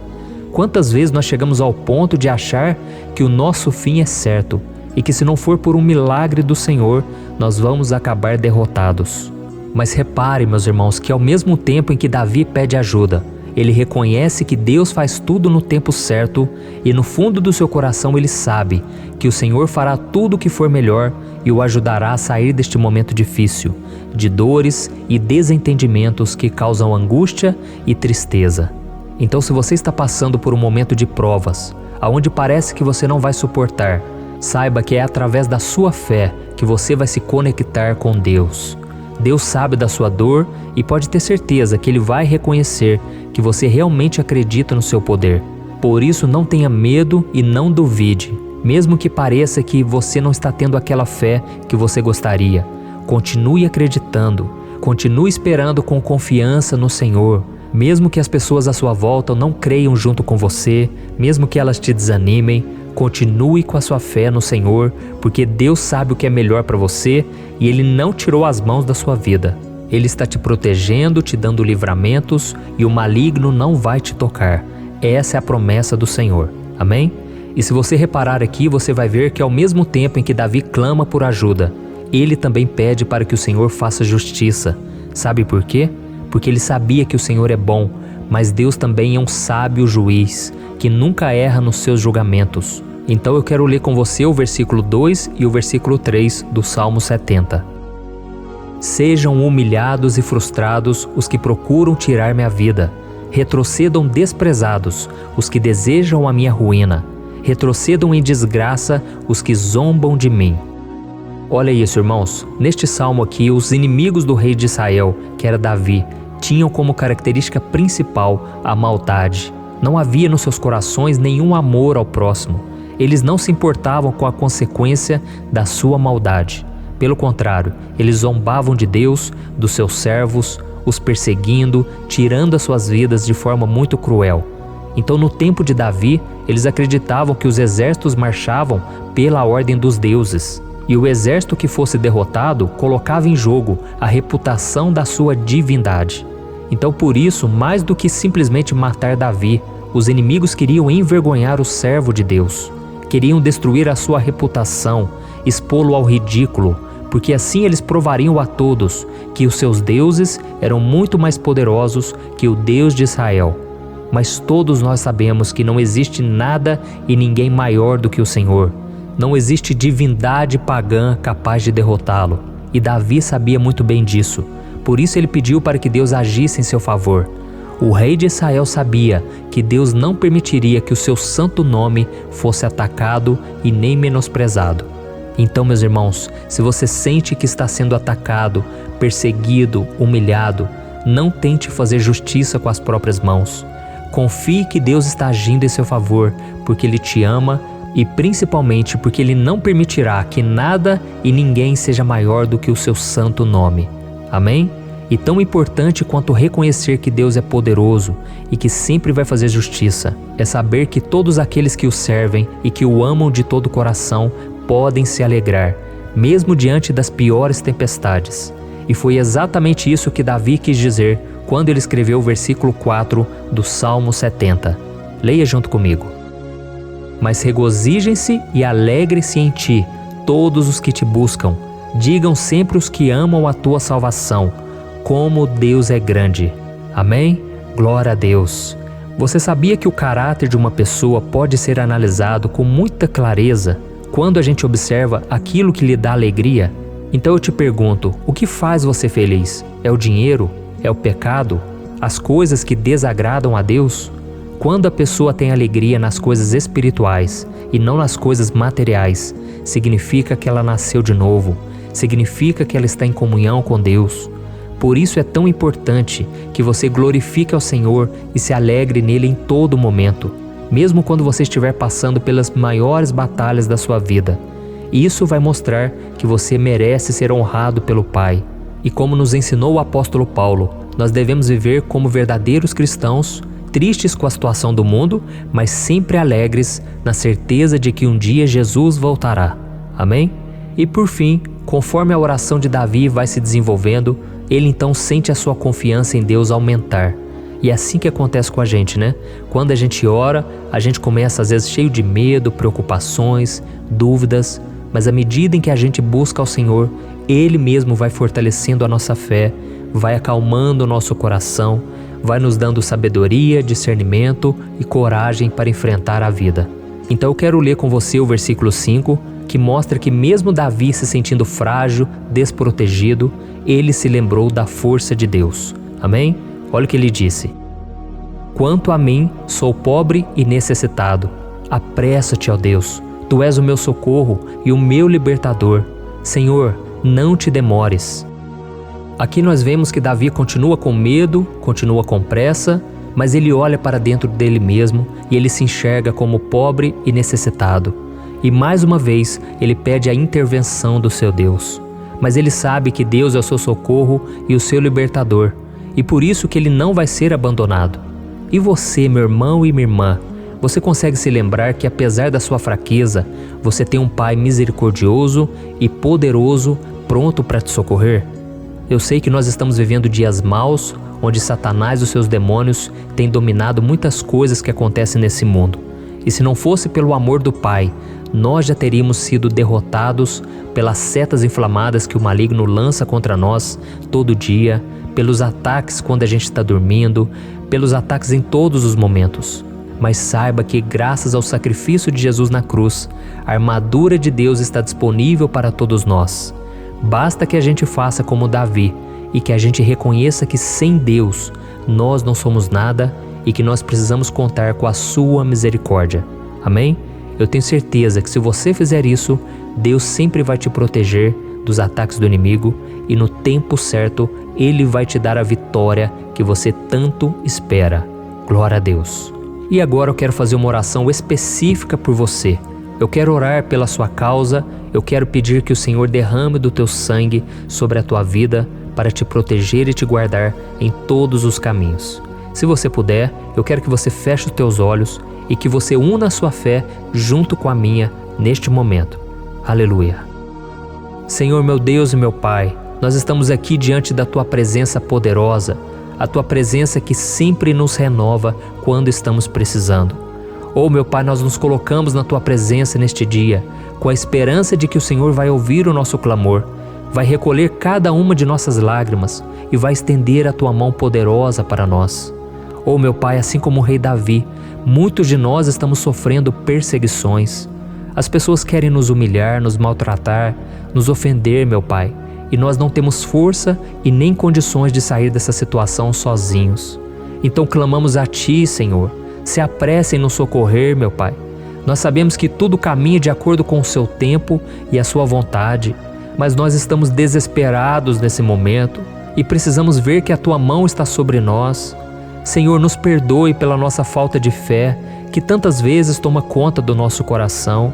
Quantas vezes nós chegamos ao ponto de achar que o nosso fim é certo e que se não for por um milagre do Senhor, nós vamos acabar derrotados? Mas repare, meus irmãos, que ao mesmo tempo em que Davi pede ajuda, ele reconhece que Deus faz tudo no tempo certo e no fundo do seu coração ele sabe que o Senhor fará tudo o que for melhor e o ajudará a sair deste momento difícil, de dores e desentendimentos que causam angústia e tristeza. Então, se você está passando por um momento de provas, aonde parece que você não vai suportar, saiba que é através da sua fé que você vai se conectar com Deus. Deus sabe da sua dor e pode ter certeza que Ele vai reconhecer que você realmente acredita no seu poder. Por isso, não tenha medo e não duvide, mesmo que pareça que você não está tendo aquela fé que você gostaria. Continue acreditando, continue esperando com confiança no Senhor. Mesmo que as pessoas à sua volta não creiam junto com você, mesmo que elas te desanimem, continue com a sua fé no Senhor, porque Deus sabe o que é melhor para você e Ele não tirou as mãos da sua vida. Ele está te protegendo, te dando livramentos e o maligno não vai te tocar. Essa é a promessa do Senhor. Amém? E se você reparar aqui, você vai ver que ao mesmo tempo em que Davi clama por ajuda, ele também pede para que o Senhor faça justiça. Sabe por quê? Porque ele sabia que o Senhor é bom, mas Deus também é um sábio juiz, que nunca erra nos seus julgamentos. Então eu quero ler com você o versículo 2 e o versículo 3 do Salmo 70. Sejam humilhados e frustrados os que procuram tirar-me a vida. Retrocedam desprezados os que desejam a minha ruína. Retrocedam em desgraça os que zombam de mim. Olha isso, irmãos. Neste salmo aqui, os inimigos do rei de Israel, que era Davi, tinham como característica principal a maldade. Não havia nos seus corações nenhum amor ao próximo. Eles não se importavam com a consequência da sua maldade. Pelo contrário, eles zombavam de Deus, dos seus servos, os perseguindo, tirando as suas vidas de forma muito cruel. Então, no tempo de Davi, eles acreditavam que os exércitos marchavam pela ordem dos deuses. E o exército que fosse derrotado colocava em jogo a reputação da sua divindade. Então, por isso, mais do que simplesmente matar Davi, os inimigos queriam envergonhar o servo de Deus. Queriam destruir a sua reputação, expô-lo ao ridículo, porque assim eles provariam a todos que os seus deuses eram muito mais poderosos que o Deus de Israel. Mas todos nós sabemos que não existe nada e ninguém maior do que o Senhor. Não existe divindade pagã capaz de derrotá-lo. E Davi sabia muito bem disso. Por isso ele pediu para que Deus agisse em seu favor. O rei de Israel sabia que Deus não permitiria que o seu santo nome fosse atacado e nem menosprezado. Então, meus irmãos, se você sente que está sendo atacado, perseguido, humilhado, não tente fazer justiça com as próprias mãos. Confie que Deus está agindo em seu favor, porque Ele te ama e principalmente porque Ele não permitirá que nada e ninguém seja maior do que o seu santo nome. Amém? E tão importante quanto reconhecer que Deus é poderoso e que sempre vai fazer justiça, é saber que todos aqueles que o servem e que o amam de todo o coração podem se alegrar, mesmo diante das piores tempestades. E foi exatamente isso que Davi quis dizer quando ele escreveu o versículo 4 do Salmo 70. Leia junto comigo. Mas regozijem-se e alegrem-se em ti, todos os que te buscam. Digam sempre os que amam a tua salvação, como Deus é grande. Amém? Glória a Deus. Você sabia que o caráter de uma pessoa pode ser analisado com muita clareza quando a gente observa aquilo que lhe dá alegria? Então eu te pergunto, o que faz você feliz? É o dinheiro? É o pecado? As coisas que desagradam a Deus? Quando a pessoa tem alegria nas coisas espirituais e não nas coisas materiais, significa que ela nasceu de novo, significa que ela está em comunhão com Deus. Por isso é tão importante que você glorifique ao Senhor e se alegre nele em todo momento, mesmo quando você estiver passando pelas maiores batalhas da sua vida. Isso vai mostrar que você merece ser honrado pelo Pai. E como nos ensinou o apóstolo Paulo, nós devemos viver como verdadeiros cristãos, tristes com a situação do mundo, mas sempre alegres na certeza de que um dia Jesus voltará. Amém? E por fim, conforme a oração de Davi vai se desenvolvendo, ele então sente a sua confiança em Deus aumentar. E é assim que acontece com a gente, né? Quando a gente ora, a gente começa às vezes cheio de medo, preocupações, dúvidas, mas à medida em que a gente busca ao Senhor, Ele mesmo vai fortalecendo a nossa fé, vai acalmando o nosso coração, vai nos dando sabedoria, discernimento e coragem para enfrentar a vida. Então eu quero ler com você o versículo 5, que mostra que mesmo Davi se sentindo frágil, desprotegido, ele se lembrou da força de Deus. Amém? Olha o que ele disse. Quanto a mim, sou pobre e necessitado. Apressa-te, ó Deus. Tu és o meu socorro e o meu libertador. Senhor, não te demores. Aqui nós vemos que Davi continua com medo, continua com pressa, mas ele olha para dentro dele mesmo e ele se enxerga como pobre e necessitado. E mais uma vez ele pede a intervenção do seu Deus. Mas ele sabe que Deus é o seu socorro e o seu libertador, e por isso que ele não vai ser abandonado. E você, meu irmão e minha irmã, você consegue se lembrar que apesar da sua fraqueza, você tem um Pai misericordioso e poderoso pronto para te socorrer? Eu sei que nós estamos vivendo dias maus, onde Satanás e os seus demônios têm dominado muitas coisas que acontecem nesse mundo. E se não fosse pelo amor do Pai, nós já teríamos sido derrotados pelas setas inflamadas que o maligno lança contra nós todo dia, pelos ataques quando a gente está dormindo, pelos ataques em todos os momentos. Mas saiba que graças ao sacrifício de Jesus na cruz, a armadura de Deus está disponível para todos nós. Basta que a gente faça como Davi e que a gente reconheça que sem Deus nós não somos nada e que nós precisamos contar com a sua misericórdia. Amém? Eu tenho certeza que se você fizer isso, Deus sempre vai te proteger dos ataques do inimigo e no tempo certo Ele vai te dar a vitória que você tanto espera. Glória a Deus. E agora eu quero fazer uma oração específica por você. Eu quero orar pela sua causa, eu quero pedir que o Senhor derrame do teu sangue sobre a tua vida para te proteger e te guardar em todos os caminhos. Se você puder, eu quero que você feche os teus olhos e que você una a sua fé junto com a minha neste momento. Aleluia. Senhor meu Deus e meu Pai, nós estamos aqui diante da Tua presença poderosa, a Tua presença que sempre nos renova quando estamos precisando. Oh meu Pai, nós nos colocamos na Tua presença neste dia, com a esperança de que o Senhor vai ouvir o nosso clamor, vai recolher cada uma de nossas lágrimas e vai estender a Tua mão poderosa para nós. Oh meu Pai, assim como o rei Davi, muitos de nós estamos sofrendo perseguições. As pessoas querem nos humilhar, nos maltratar, nos ofender, meu Pai, e nós não temos força e nem condições de sair dessa situação sozinhos. Então clamamos a Ti, Senhor, se apresse em nos socorrer, meu Pai. Nós sabemos que tudo caminha de acordo com o Seu tempo e a Sua vontade, mas nós estamos desesperados nesse momento e precisamos ver que a Tua mão está sobre nós. Senhor, nos perdoe pela nossa falta de fé, que tantas vezes toma conta do nosso coração.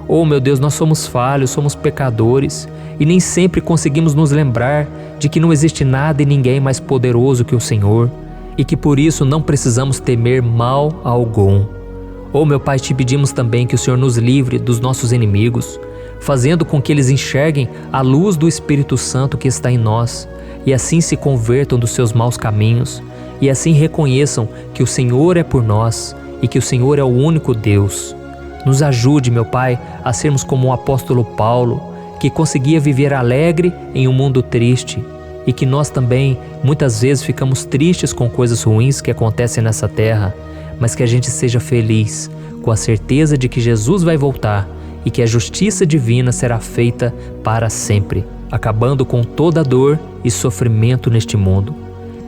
Oh meu Deus, nós somos falhos, somos pecadores e nem sempre conseguimos nos lembrar de que não existe nada e ninguém mais poderoso que o Senhor e que por isso não precisamos temer mal algum. Oh meu Pai, te pedimos também que o Senhor nos livre dos nossos inimigos. fazendo com que eles enxerguem a luz do Espírito Santo que está em nós e assim se convertam dos seus maus caminhos e assim reconheçam que o Senhor é por nós e que o Senhor é o único Deus. Nos ajude, meu Pai, a sermos como o apóstolo Paulo, que conseguia viver alegre em um mundo triste, e que nós também muitas vezes ficamos tristes com coisas ruins que acontecem nessa terra, mas que a gente seja feliz com a certeza de que Jesus vai voltar e que a justiça divina será feita para sempre, acabando com toda dor e sofrimento neste mundo.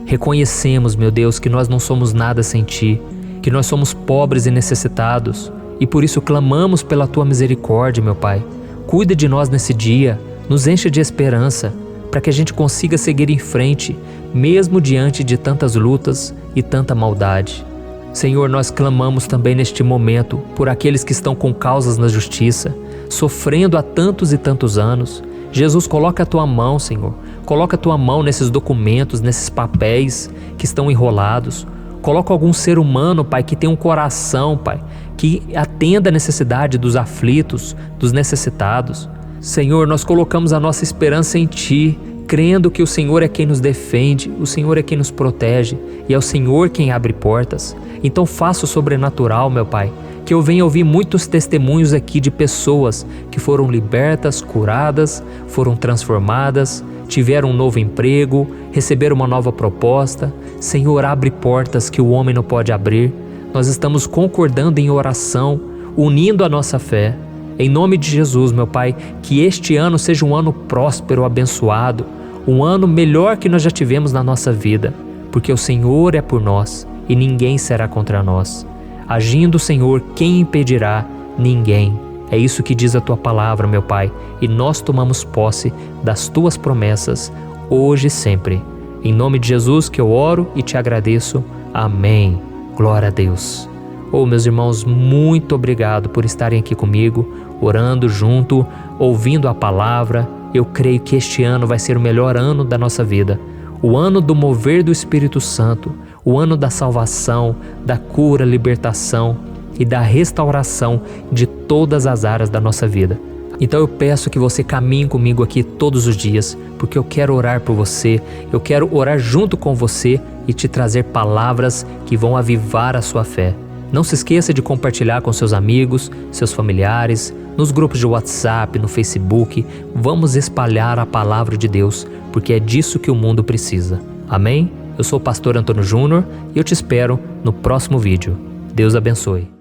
Reconhecemos, meu Deus, que nós não somos nada sem Ti, que nós somos pobres e necessitados, e por isso clamamos pela Tua misericórdia, meu Pai. Cuida de nós nesse dia, nos enche de esperança, para que a gente consiga seguir em frente, mesmo diante de tantas lutas e tanta maldade. Senhor, nós clamamos também neste momento por aqueles que estão com causas na justiça, sofrendo há tantos e tantos anos. Jesus, coloca a Tua mão, Senhor. Coloca a Tua mão nesses documentos, nesses papéis que estão enrolados. Coloca algum ser humano, Pai, que tem um coração, Pai, que atenda a necessidade dos aflitos, dos necessitados. Senhor, nós colocamos a nossa esperança em Ti, crendo que o Senhor é quem nos defende, o Senhor é quem nos protege e é o Senhor quem abre portas. Então faça o sobrenatural, meu Pai, que eu venha ouvir muitos testemunhos aqui de pessoas que foram libertas, curadas, foram transformadas, tiveram um novo emprego, receberam uma nova proposta. Senhor, abre portas que o homem não pode abrir. Nós estamos concordando em oração, unindo a nossa fé. Em nome de Jesus, meu Pai, que este ano seja um ano próspero, abençoado, um ano melhor que nós já tivemos na nossa vida, porque o Senhor é por nós e ninguém será contra nós. Agindo o Senhor, quem impedirá? Ninguém. É isso que diz a Tua palavra, meu Pai, e nós tomamos posse das Tuas promessas, hoje e sempre. Em nome de Jesus que eu oro e te agradeço. Amém. Glória a Deus. Meus irmãos, muito obrigado por estarem aqui comigo, orando junto, ouvindo a palavra. Eu creio que este ano vai ser o melhor ano da nossa vida. O ano do mover do Espírito Santo, o ano da salvação, da cura, libertação e da restauração de todas as áreas da nossa vida. Então eu peço que você caminhe comigo aqui todos os dias, porque eu quero orar por você, eu quero orar junto com você e te trazer palavras que vão avivar a sua fé. Não se esqueça de compartilhar com seus amigos, seus familiares, nos grupos de WhatsApp, no Facebook. Vamos espalhar a palavra de Deus, porque é disso que o mundo precisa. Amém? Eu sou o pastor Antônio Júnior e eu te espero no próximo vídeo. Deus abençoe.